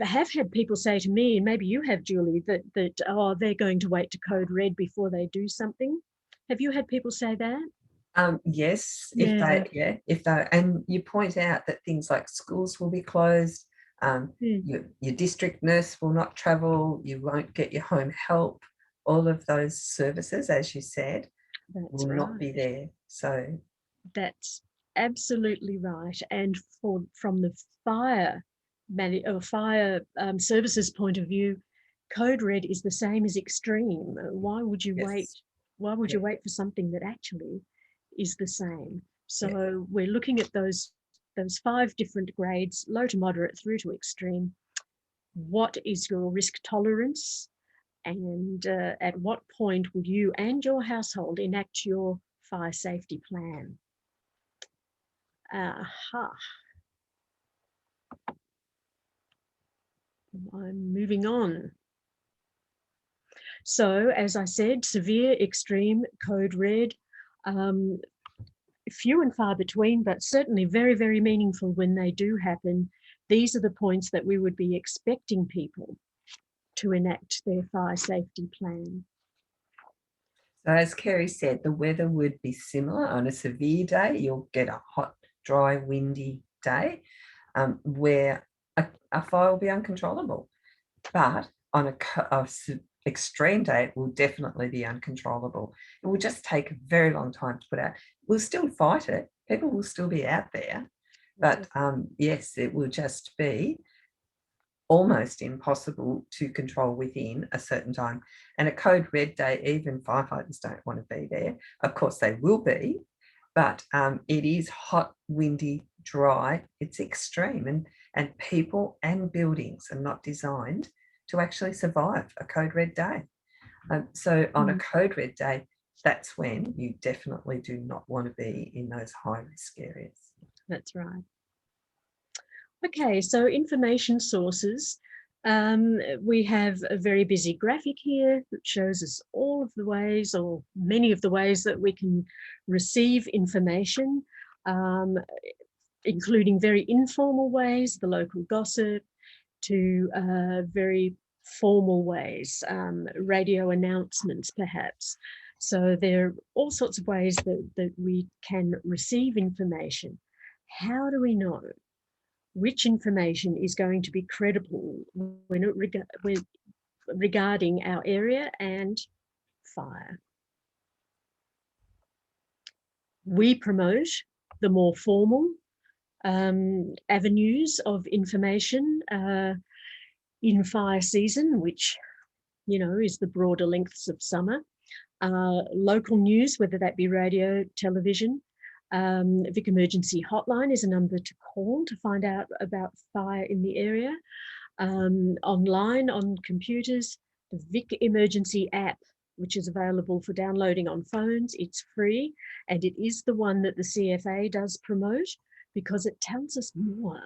have had people say to me, and maybe you have, Julie, that oh, they're going to wait to code red before they do something. Have you had people say that? Yes, Yeah. if they, and you point out that things like schools will be closed, your district nurse will not travel, you won't get your home help, all of those services, as you said, will not be there. So that's absolutely right. And from the fire services point of view, code red is the same as extreme. Why would you wait? Why would you wait for something that actually is the same? So we're looking at those 5 different grades, low to moderate through to extreme. What is your risk tolerance? And at what point would you and your household enact your fire safety plan? Aha. I'm moving on. So, as I said, severe, extreme, code red, few and far between, but certainly very, very meaningful when they do happen. These are the points that we would be expecting people to enact their fire safety plan. So as Kerry said, the weather would be similar. On a severe day, you'll get a hot, dry, windy day where a fire will be uncontrollable. But on a extreme day, it will definitely be uncontrollable. It will just take a very long time to put out. We'll still fight it. People will still be out there. But yes, it will just be almost impossible to control within a certain time. And a code red day, even firefighters don't want to be there. Of course, they will be, but it is hot, windy, dry. It's extreme. And And people and buildings are not designed to actually survive a code red day. So on a code red day, that's when you definitely do not want to be in those high risk areas. That's right. Okay, so information sources. We have a very busy graphic here that shows us all of the ways, or many of the ways, that we can receive information, including very informal ways, the local gossip, to very formal ways, radio announcements perhaps. So there are all sorts of ways that we can receive information. How do we know which information is going to be credible when regarding our area and fire? We promote the more formal avenues of information in fire season, which, you know, is the broader lengths of summer. Local news, whether that be radio, television. Vic Emergency Hotline is a number to call to find out about fire in the area. Online, on computers, the Vic Emergency app, which is available for downloading on phones. It's free, and it is the one that the CFA does promote, because it tells us more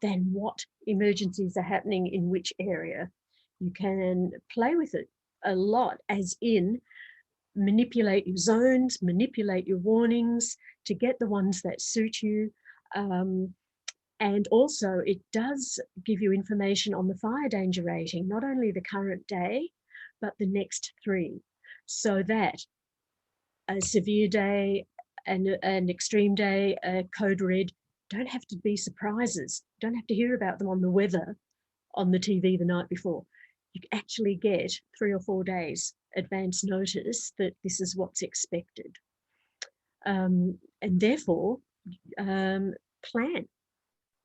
than what emergencies are happening in which area. You can play with it a lot, as in manipulate your zones, manipulate your warnings to get the ones that suit you. And also it does give you information on the fire danger rating, not only the current day, but the next 3, so that a severe day and an extreme day, a code red, don't have to be surprises. Don't have to hear about them on the weather on the TV the night before. You actually get 3 or 4 days advance notice that this is what's expected. And therefore, plan.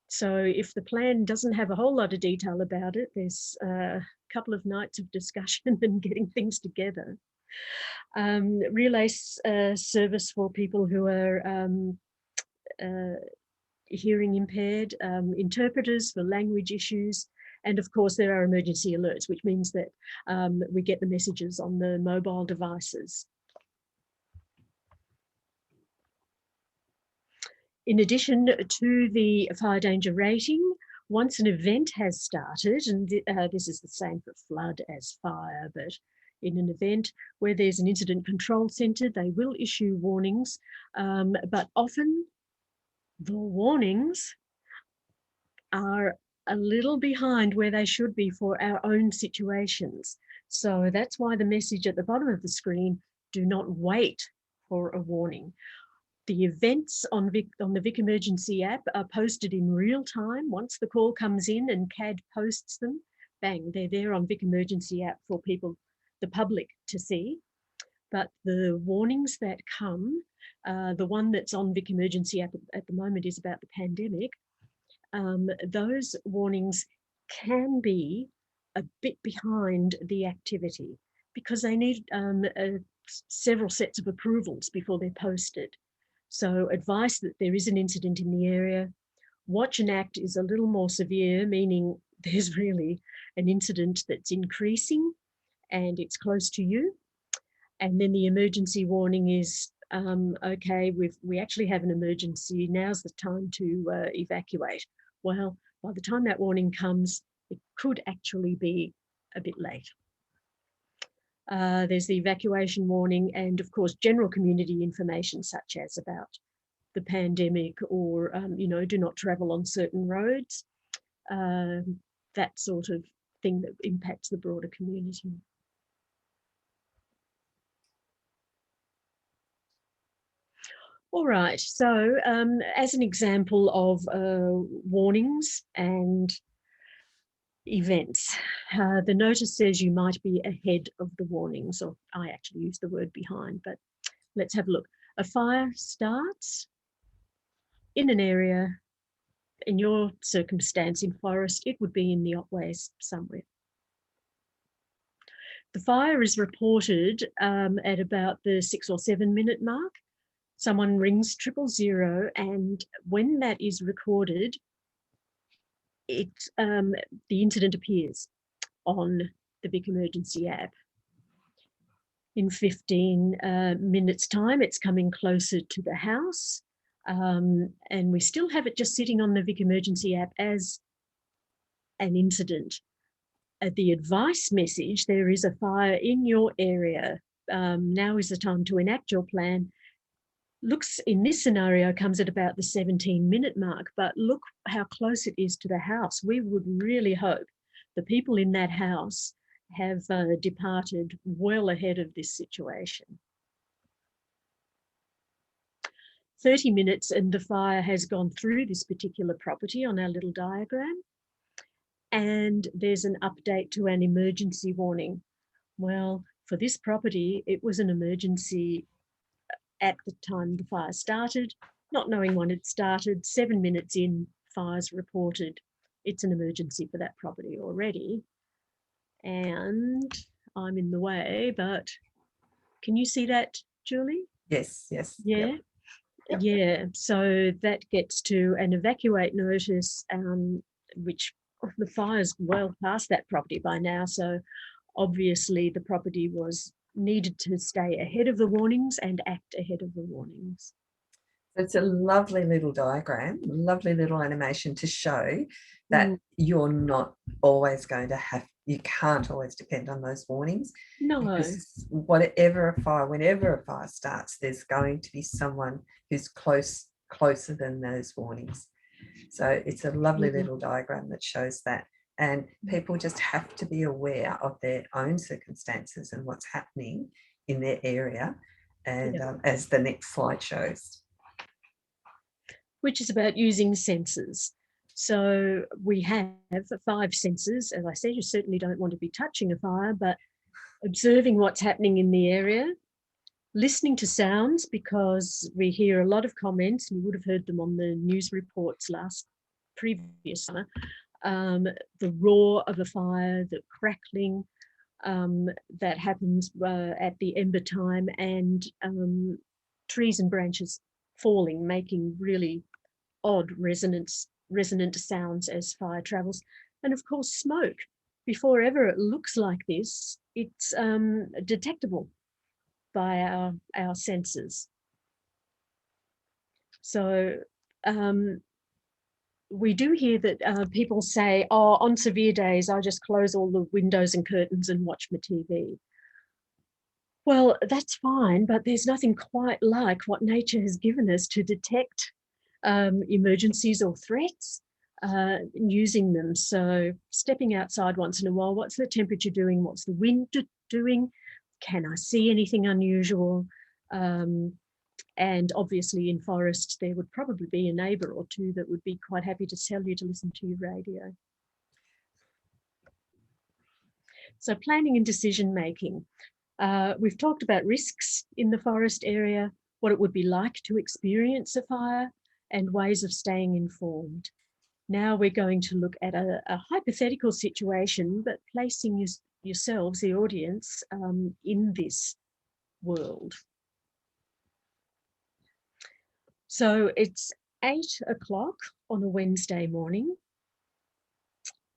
So if the plan doesn't have a whole lot of detail about it, there's a couple of nights of discussion and getting things together. Relay service for people who are hearing impaired, interpreters for language issues, and of course there are emergency alerts, which means that we get the messages on the mobile devices. In addition to the fire danger rating, once an event has started, and this is the same for flood as fire, but in an event where there's an incident control centre, they will issue warnings, but often the warnings are a little behind where they should be for our own situations. So that's why the message at the bottom of the screen, do not wait for a warning. The events on the Vic Emergency app are posted in real time. Once the call comes in and CAD posts them, bang, they're there on Vic Emergency app for people, the public, to see. But the warnings that come, the one that's on Vic Emergency app at the moment is about the pandemic. Those warnings can be a bit behind the activity because they need several sets of approvals before they're posted. So advice that there is an incident in the area, watch and act is a little more severe, meaning there's really an incident that's increasing and it's close to you. And then the emergency warning is, okay, we actually have an emergency, now's the time to evacuate. Well, by the time that warning comes, it could actually be a bit late. There's the evacuation warning and, of course, general community information such as about the pandemic or, you know, do not travel on certain roads, that sort of thing that impacts the broader community. All right, so as an example of warnings and events, the notice says you might be ahead of the warnings, or I actually use the word behind, but let's have a look. A fire starts in an area, in your circumstance in Forrest, it would be in the Otways somewhere. The fire is reported at about the 6 or 7 minute mark. Someone rings 000, and when that is recorded, the incident appears on the Vic Emergency app. In 15 minutes time, it's coming closer to the house, and we still have it just sitting on the Vic Emergency app as an incident. At the advice message, there is a fire in your area. Now is the time to enact your plan. Looks in this scenario comes at about the 17-minute mark, but look how close it is to the house. We would really hope the people in that house have departed well ahead of this situation. 30 minutes and the fire has gone through this particular property on our little diagram. And there's an update to an emergency warning. Well, for this property, it was an emergency at the time the fire started, not knowing when it started. 7 minutes in, fire's reported. It's an emergency for that property already. And I'm in the way, but can you see that, Julie? Yes, yes. Yeah. Yep. Yeah, so that gets to an evacuate notice, which the fire's well past that property by now. So obviously the property needed to stay ahead of the warnings and act ahead of the warnings. It's a lovely little diagram, lovely little animation to show that you're not always going to you can't always depend on those warnings. No. Because whenever a fire starts, there's going to be someone who's closer than those warnings. So it's a lovely little diagram that shows that. And people just have to be aware of their own circumstances and what's happening in their area. And as the next slide shows. Which is about using senses. So we have 5 senses. As I said, you certainly don't want to be touching a fire, but observing what's happening in the area, listening to sounds, because we hear a lot of comments, and you would have heard them on the news reports previous summer, the roar of a fire, the crackling that happens at the ember time, and trees and branches falling, making really odd resonant sounds as fire travels. And of course, smoke. Before ever it looks like this, it's detectable by our senses. So we do hear that people say, oh, on severe days, I just close all the windows and curtains and watch my TV. Well, that's fine, but there's nothing quite like what nature has given us to detect emergencies or threats, using them. So stepping outside once in a while, what's the temperature doing? What's the wind doing? Can I see anything unusual? And obviously in Forrest, there would probably be a neighbour or two that would be quite happy to tell you to listen to your radio. So planning and decision making. We've talked about risks in the forest area, what it would be like to experience a fire, and ways of staying informed. Now we're going to look at a hypothetical situation, but placing yourselves, the audience, in this world. So it's 8 o'clock on a Wednesday morning.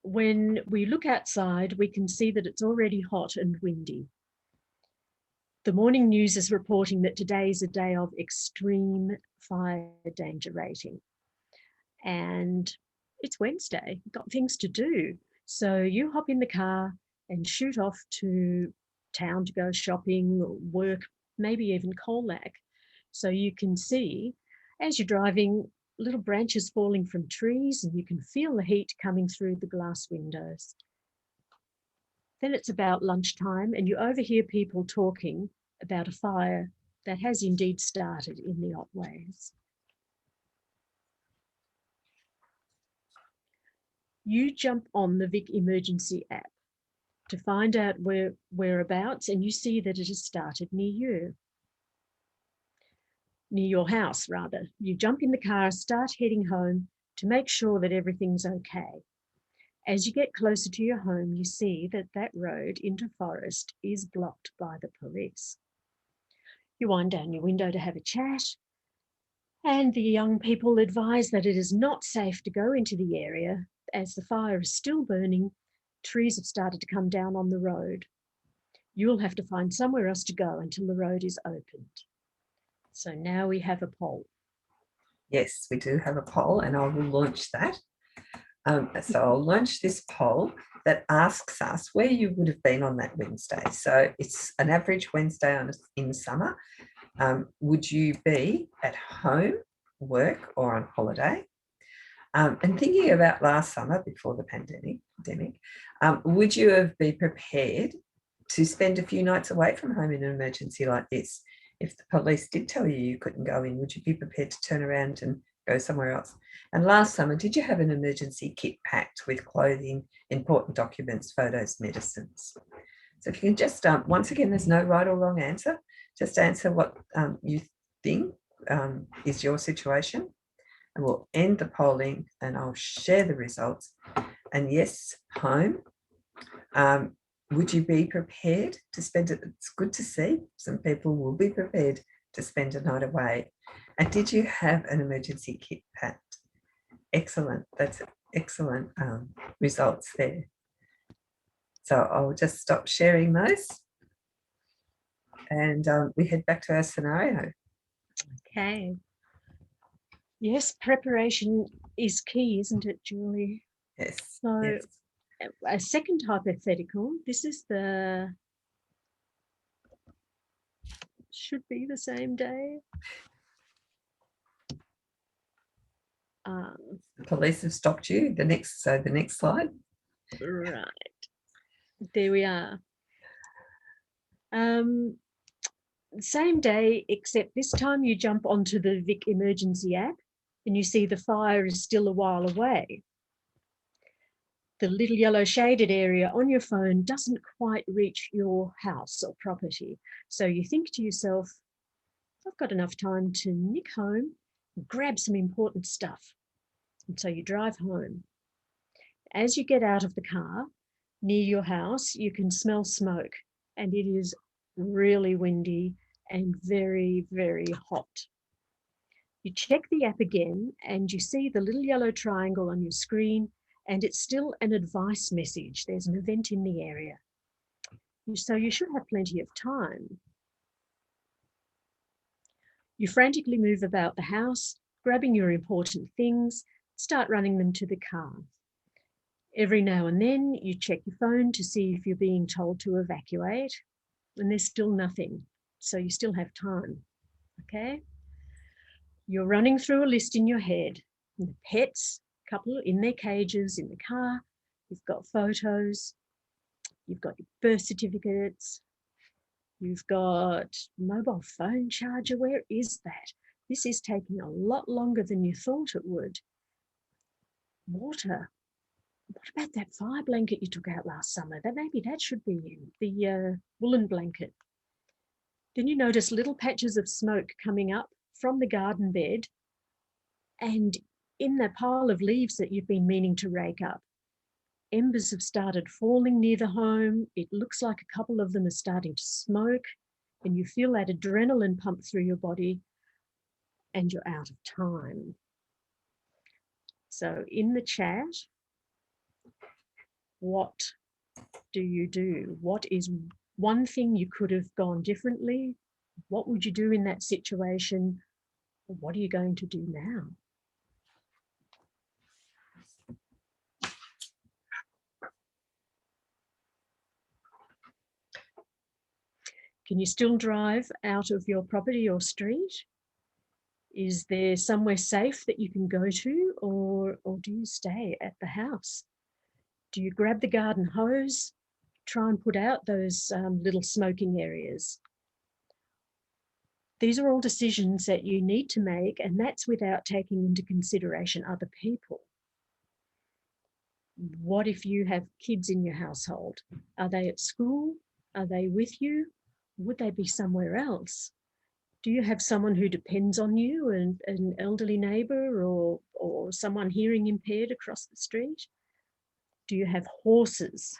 When we look outside, we can see that it's already hot and windy. The morning news is reporting that today is a day of extreme fire danger rating. And it's Wednesday, got things to do. So you hop in the car and shoot off to town to go shopping, work, maybe even Colac. So you can see, as you're driving, little branches falling from trees, and you can feel the heat coming through the glass windows. Then it's about lunchtime, and you overhear people talking about a fire that has indeed started in the Otways. You jump on the Vic Emergency app to find out whereabouts, and you see that it has started near your house rather. You jump in the car, start heading home to make sure that everything's okay. As you get closer to your home, you see that that road into Forrest is blocked by the police. You wind down your window to have a chat, And the young people advise that it is not safe to go into the area as the fire is still burning. Trees have started to come down on the road. You'll have to find somewhere else to go until the road is opened. So now we have a poll. Yes, we do have a poll, and I will launch that. So I'll launch this poll that asks us where you would have been on that Wednesday. So it's an average Wednesday in summer. Would you be at home, work, or on holiday? And thinking about last summer before the pandemic, would you have been prepared to spend a few nights away from home in an emergency like this? If the police did tell you you couldn't go in, would you be prepared to turn around and go somewhere else? And last summer, did you have an emergency kit packed with clothing, important documents, photos, medicines? So if you can just, once again, there's no right or wrong answer. Just answer what you think is your situation. And we'll end the polling and I'll share the results. And yes, home. Would you be prepared to spend it? It's good to see some people will be prepared to spend a night away. And did you have an emergency kit packed? Excellent. That's excellent results there. So I'll just stop sharing those. And we head back to our scenario. Okay. Yes, preparation is key, isn't it, Julie? Yes. So yes. A second hypothetical, this is should be the same day. Police have stopped you. The next slide. Right. There we are. Same day, except this time you jump onto the Vic Emergency app and you see the fire is still a while away. The little yellow shaded area on your phone doesn't quite reach your house or property. So you think to yourself, I've got enough time to nick home and grab some important stuff. And so you drive home. As you get out of the car near your house, you can smell smoke, and it is really windy and very, very hot. You check the app again and you see the little yellow triangle on your screen, and it's still an advice message. There's an event in the area. So you should have plenty of time. You frantically move about the house, grabbing your important things, start running them to the car. Every now and then you check your phone to see if you're being told to evacuate, and there's still nothing. So you still have time, okay? You're running through a list in your head. The pets, couple in their cages in the car, you've got photos, you've got your birth certificates, you've got mobile phone charger. Where is that? This is taking a lot longer than you thought it would. Water. What about that fire blanket you took out last summer? Maybe that should be in, the woolen blanket. Then you notice little patches of smoke coming up from the garden bed, and in that pile of leaves that you've been meaning to rake up, embers have started falling near the home. It looks like a couple of them are starting to smoke, and you feel that adrenaline pump through your body, and you're out of time. So in the chat, what do you do? What is one thing you could have gone differently? What would you do in that situation? What are you going to do now? Can you still drive out of your property or street? Is there somewhere safe that you can go to, or do you stay at the house? Do you grab the garden hose, try and put out those little smoking areas? These are all decisions that you need to make, and that's without taking into consideration other people. What if you have kids in your household? Are they at school? Are they with you? Would they be somewhere else? Do you have someone who depends on you, an elderly neighbour or someone hearing impaired across the street? Do you have horses?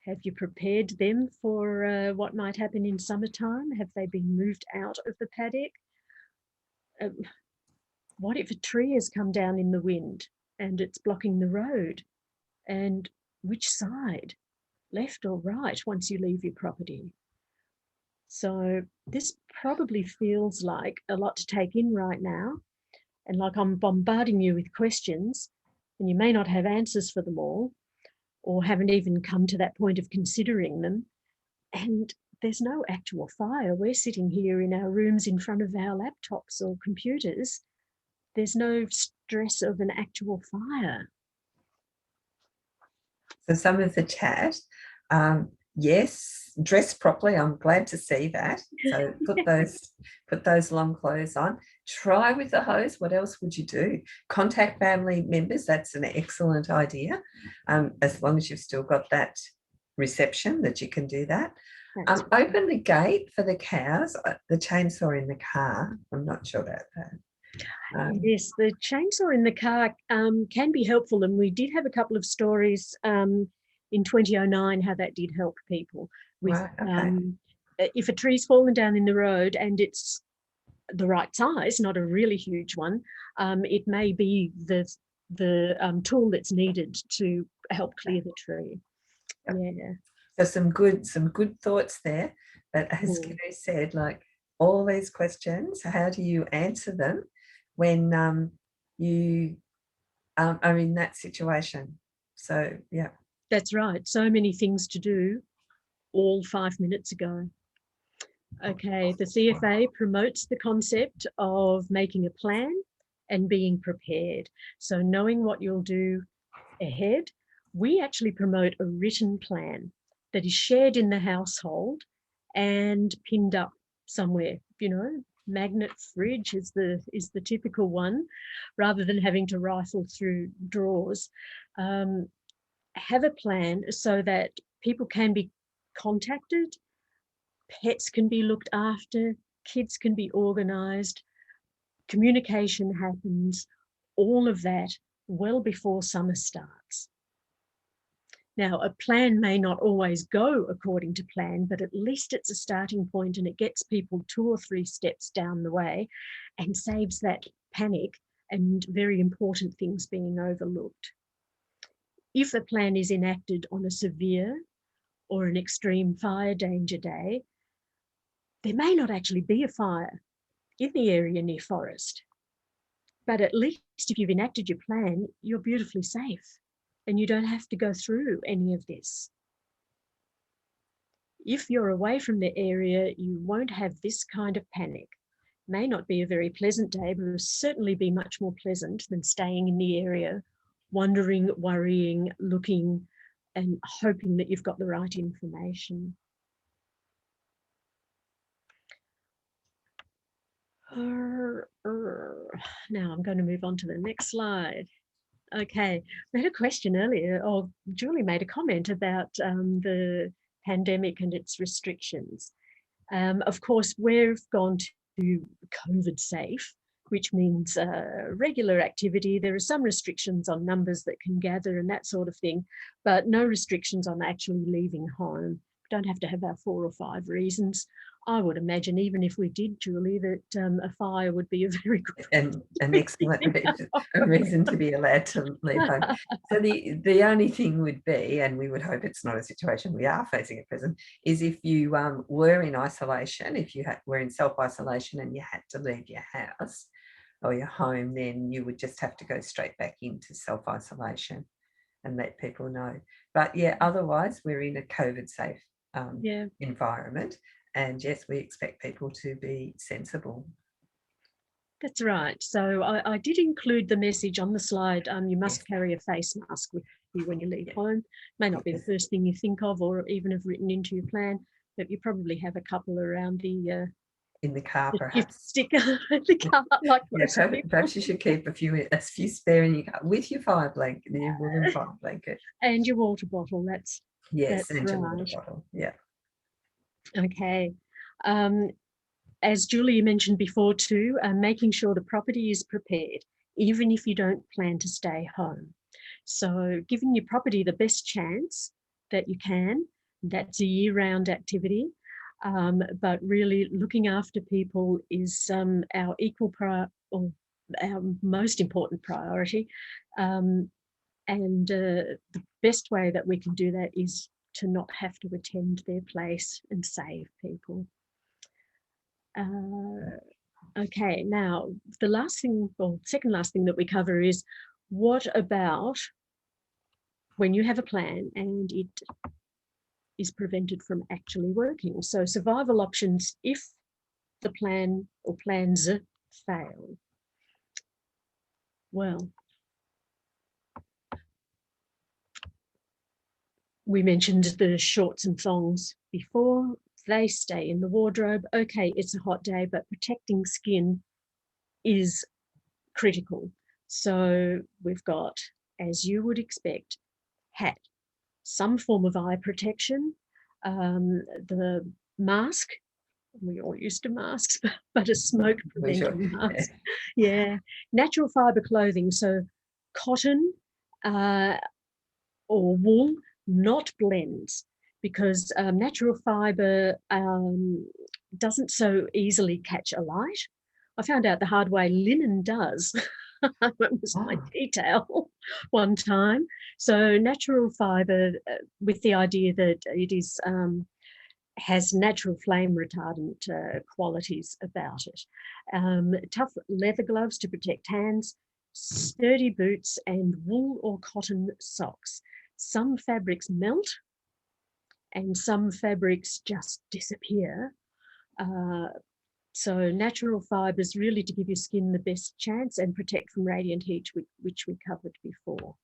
Have you prepared them for what might happen in summertime? Have they been moved out of the paddock? what if a tree has come down in the wind and it's blocking the road? And which side, left or right, once you leave your property? So this probably feels like a lot to take in right now, and like I'm bombarding you with questions, and you may not have answers for them all, or haven't even come to that point of considering them. And there's no actual fire. We're sitting here in our rooms in front of our laptops or computers. There's no stress of an actual fire. So some of the chat, yes, dress properly. I'm glad to see that. So put those long clothes on. Try with the hose. What else would you do? Contact family members. That's an excellent idea. As long as you've still got that reception that you can do that. Open the gate for the cows. The chainsaw in the car. I'm not sure about that. Yes, the chainsaw in the car can be helpful, and we did have a couple of stories in 2009 how that did help people with Right, okay. If a tree's fallen down in the road and it's the right size, not a really huge one, it may be the tool that's needed to help clear the tree. Yep. Yeah. So some good thoughts there. But as Kiddo said, like all these questions, how do you answer them when you are in that situation? So yeah. That's right. So many things to do all 5 minutes ago. Okay, the CFA promotes the concept of making a plan and being prepared. So knowing what you'll do ahead, we actually promote a written plan that is shared in the household and pinned up somewhere, you know, magnet fridge is the typical one, rather than having to rifle through drawers. Have a plan so that people can be contacted, pets can be looked after, kids can be organised, communication happens, all of that well before summer starts. Now, a plan may not always go according to plan, but at least it's a starting point and it gets people 2 or 3 steps down the way and saves that panic and very important things being overlooked. If a plan is enacted on a severe or an extreme fire danger day, there may not actually be a fire in the area near Forrest. But at least if you've enacted your plan, you're beautifully safe and you don't have to go through any of this. If you're away from the area, you won't have this kind of panic. May not be a very pleasant day, but it'll certainly be much more pleasant than staying in the area, wondering, worrying, looking, and hoping that you've got the right information. Now I'm going to move on to the next slide. Okay, we had a question earlier, or Julie made a comment about the pandemic and its restrictions. Of course, we've gone to COVID safe, which means regular activity. There are some restrictions on numbers that can gather and that sort of thing, but no restrictions on actually leaving home. We don't have to have our 4 or 5 reasons. I would imagine, even if we did, Julie, that a fire would be a very good and an excellent reason to be allowed to leave home. So the only thing would be, and we would hope it's not a situation we are facing at present, is if you were in isolation, if you were in self-isolation and you had to leave your house or your home, then you would just have to go straight back into self-isolation and let people know. But yeah, otherwise we're in a COVID safe environment. And yes, we expect people to be sensible. That's right. So I did include the message on the slide. You must carry a face mask with you when you leave home. May not be the first thing you think of or even have written into your plan, but you probably have a couple around the in the car, the perhaps. sticker in the car, like perhaps you should keep a few spare in your car with your fire blanket, your woolen fire blanket. And your water bottle. That's and right. Your water bottle. Yeah. Okay. As Julia mentioned before too, making sure the property is prepared, even if you don't plan to stay home. So giving your property the best chance that you can, that's a year-round activity, but really looking after people is our equal our most important priority. And the best way that we can do that is to not have to attend their place and save people. Okay, now the last thing, or second last thing that we cover is, what about when you have a plan and it is prevented from actually working? So survival options if the plan or plans fail. Well, we mentioned the shorts and thongs before. They stay in the wardrobe. Okay, it's a hot day, but protecting skin is critical. So we've got, as you would expect, hat, some form of eye protection, the mask. We're all used to masks, but a smoke preventing mask. Yeah, natural fibre clothing, so cotton or wool, not blends, because natural fibre doesn't so easily catch a light. I found out the hard way, linen does. It was my detail one time. So natural fibre, with the idea that it is has natural flame retardant qualities about it. Tough leather gloves to protect hands, sturdy boots, and wool or cotton socks. Some fabrics melt and some fabrics just disappear. So natural fibres really to give your skin the best chance and protect from radiant heat, which we covered before.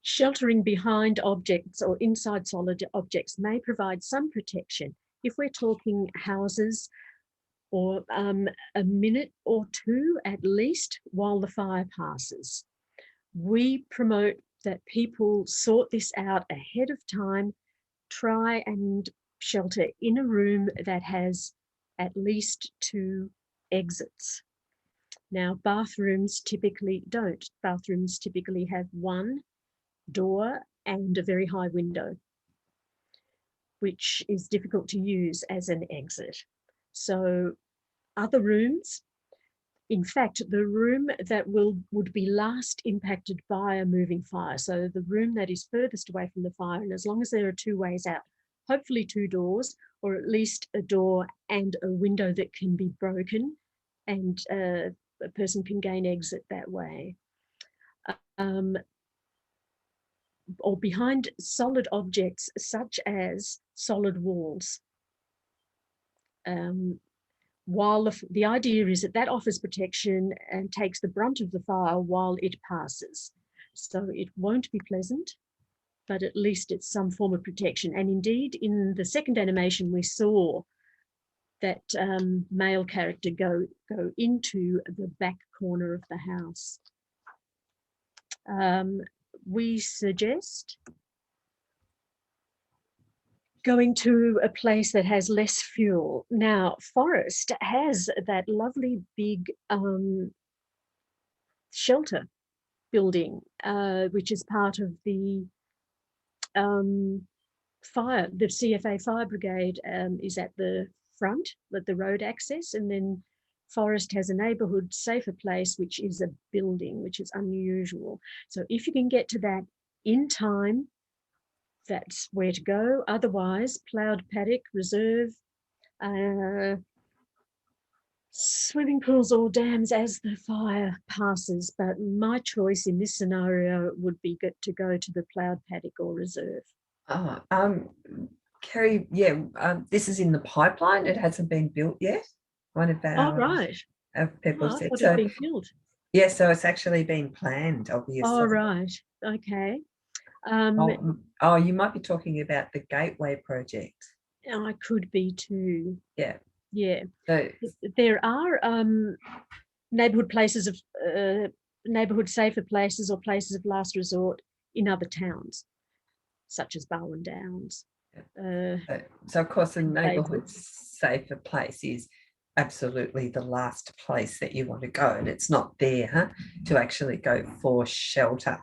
Sheltering behind objects or inside solid objects may provide some protection if we're talking houses, or a minute or two at least while the fire passes. We promote that people sort this out ahead of time, try and shelter in a room that has at least 2 exits. Now, bathrooms typically don't. Bathrooms typically have 1 door and a very high window, which is difficult to use as an exit. So other rooms, in fact, the room that would be last impacted by a moving fire, so the room that is furthest away from the fire, and as long as there are 2 ways out, hopefully 2 doors, or at least a door and a window that can be broken, and a person can gain exit that way. Or behind solid objects such as solid walls. While the idea is that offers protection and takes the brunt of the fire while it passes. So it won't be pleasant, but at least it's some form of protection. And indeed, in the second animation, we saw that male character go into the back corner of the house. We suggest going to a place that has less fuel. Now, Forrest has that lovely big shelter building, which is part of the fire. The CFA Fire Brigade is at the front, at the road access, and then Forrest has a neighbourhood safer place, which is a building, which is unusual. So if you can get to that in time, that's where to go. Otherwise, ploughed paddock, reserve, swimming pools or dams as the fire passes. But my choice in this scenario would be to go to the ploughed paddock or reserve. Kerry, this is in the pipeline. It hasn't been built yet. One of our people said so. Been built. Yeah, so it's actually been planned, obviously. Oh, right. Okay. You might be talking about the Gateway project. I could be too. Yeah. Yeah. So there are neighbourhood places of neighbourhood safer places or places of last resort in other towns, such as Barwon Downs. So of course, a neighbourhood safer place is absolutely the last place that you want to go, and it's not there to actually go for shelter.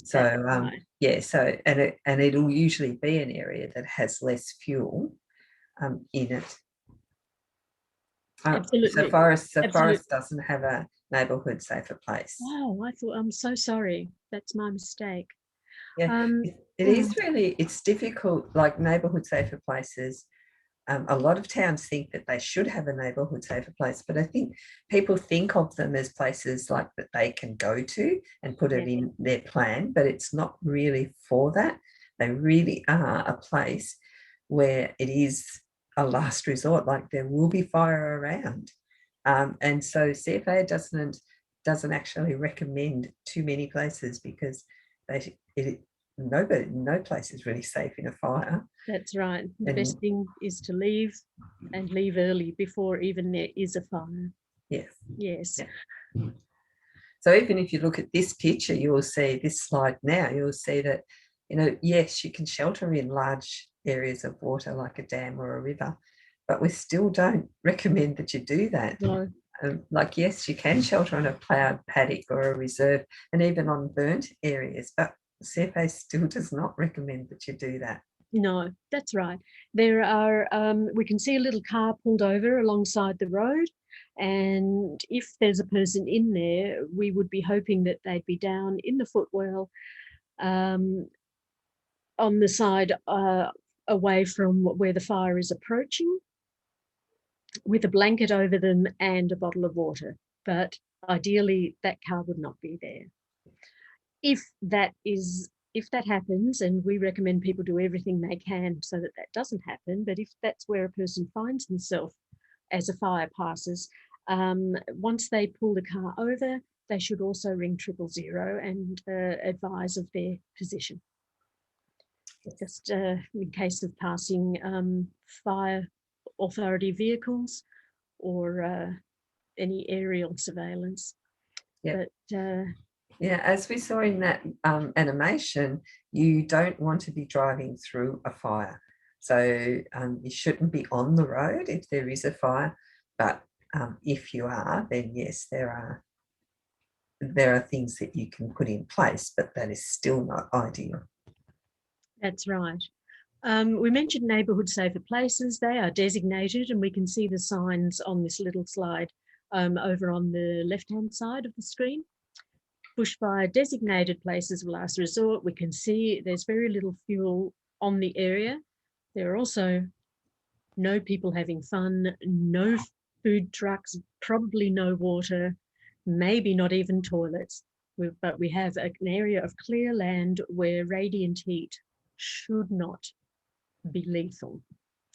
So right. So and it'll usually be an area that has less fuel in it. Absolutely. Forrest Absolutely. doesn't have a neighbourhood safer place. Oh, I thought, I'm so sorry. That's my mistake. Yeah, it is really, it's difficult, like neighbourhood safer places. A lot of towns think that they should have a neighbourhood safer place, but I think people think of them as places like that they can go to and put it in their plan, but it's not really for that. They really are a place where it is a last resort, like there will be fire around. And so CFA doesn't actually recommend too many places because no place is really safe in a fire. That's right. The best thing is to leave and leave early before even there is a fire. Yes. Yes. Yeah. So even if you look at this picture, you will see this slide now, you'll see that, yes, you can shelter in large areas of water like a dam or a river, but we still don't recommend that you do that. No. Like, yes, you can shelter on a ploughed paddock or a reserve and even on burnt areas, but CFA still does not recommend that you do that. No, that's right. There are, we can see a little car pulled over alongside the road, and if there's a person in there, we would be hoping that they'd be down in the footwell on the side away from where the fire is approaching, with a blanket over them and a bottle of water. But ideally, that car would not be there. If that happens, and we recommend people do everything they can so that that doesn't happen, but if that's where a person finds themselves as a fire passes, once they pull the car over, they should also ring 000 and advise of their position. Just in case of passing fire authority vehicles or any aerial surveillance. Yeah. But yeah, as we saw in that animation, you don't want to be driving through a fire. So you shouldn't be on the road if there is a fire. But if you are, then yes, there are things that you can put in place, but that is still not ideal. That's right. We mentioned neighbourhood safer places. They are designated, and we can see the signs on this little slide over on the left-hand side of the screen. Bushfire designated places of last resort. We can see there's very little fuel on the area. There are also no people having fun, no food trucks, probably no water, maybe not even toilets. But we have an area of clear land where radiant heat should not be lethal.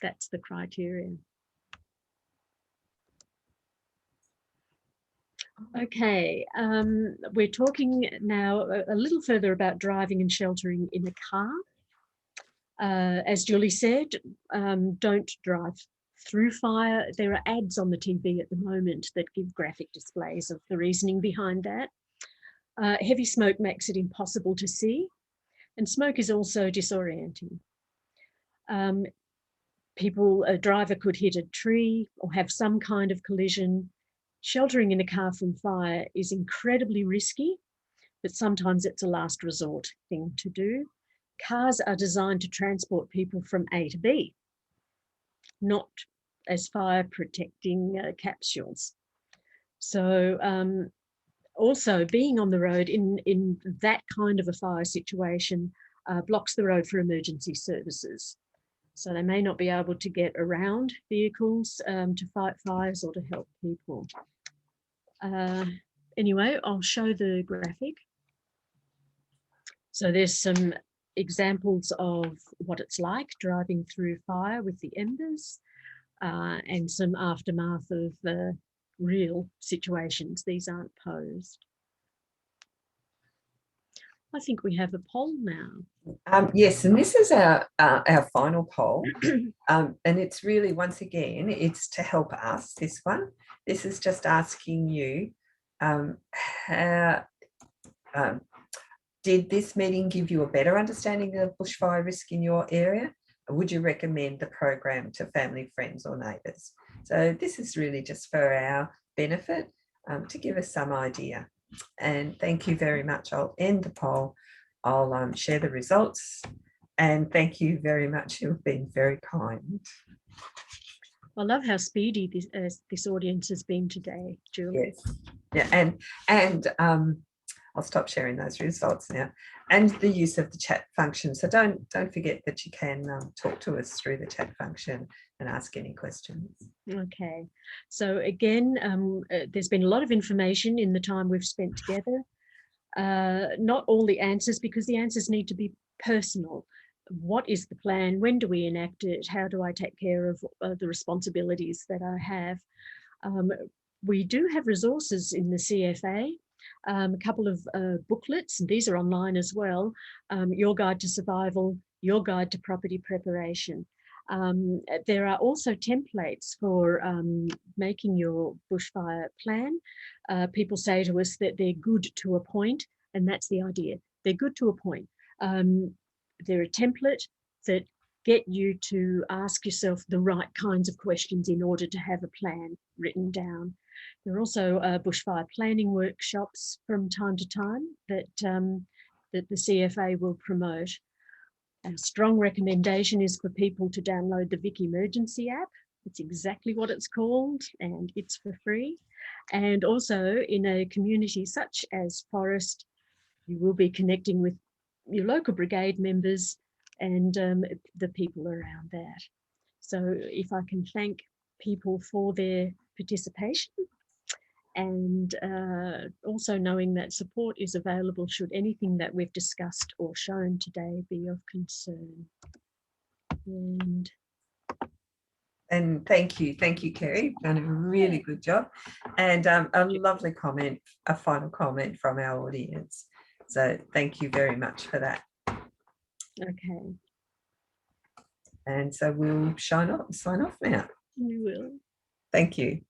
That's the criteria. Okay, we're talking now a little further about driving and sheltering in a car. As Julie said, don't drive through fire. There are ads on the TV at the moment that give graphic displays of the reasoning behind that. Heavy smoke makes it impossible to see, and smoke is also disorienting. A driver could hit a tree or have some kind of collision. Sheltering in a car from fire is incredibly risky, but sometimes it's a last resort thing to do. Cars are designed to transport people from A to B, not as fire protecting capsules. So also being on the road in that kind of a fire situation blocks the road for emergency services. So they may not be able to get around vehicles to fight fires or to help people. Anyway, I'll show the graphic. So there's some examples of what it's like driving through fire with the embers and some aftermath of real situations. These aren't posed. I think we have a poll now. Yes, and this is our final poll. And it's really, once again, it's to help us, this one. This is just asking you, how did this meeting give you a better understanding of bushfire risk in your area? Would you recommend the program to family, friends or neighbours? So this is really just for our benefit, to give us some idea. And thank you very much. I'll end the poll. I'll share the results. And thank you very much. You've been very kind. I love how speedy this audience has been today, Julie. Yes. Yeah, and I'll stop sharing those results now. And the use of the chat function. So don't forget that you can talk to us through the chat function and ask any questions. Okay. So again, there's been a lot of information in the time we've spent together. Not all the answers, because the answers need to be personal. What is the plan? When do we enact it? How do I take care of the responsibilities that I have? We do have resources in the CFA, a couple of booklets, and these are online as well. Your Guide to Survival, Your Guide to Property Preparation. There are also templates for making your bushfire plan. People say to us that they're good to a point, and that's the idea. They're good to a point. They're a template that get you to ask yourself the right kinds of questions in order to have a plan written down. There are also bushfire planning workshops from time to time that the CFA will promote. A strong recommendation is for people to download the Vic Emergency app. It's exactly what it's called, and it's for free. And also in a community such as Forrest, you will be connecting with your local brigade members and the people around that. So if I can thank people for their participation, and also knowing that support is available should anything that we've discussed or shown today be of concern. And thank you, Kerry. You've done a really good job. And a lovely comment, a final comment from our audience. So thank you very much for that. Okay. And so we'll sign off now. We will. Thank you.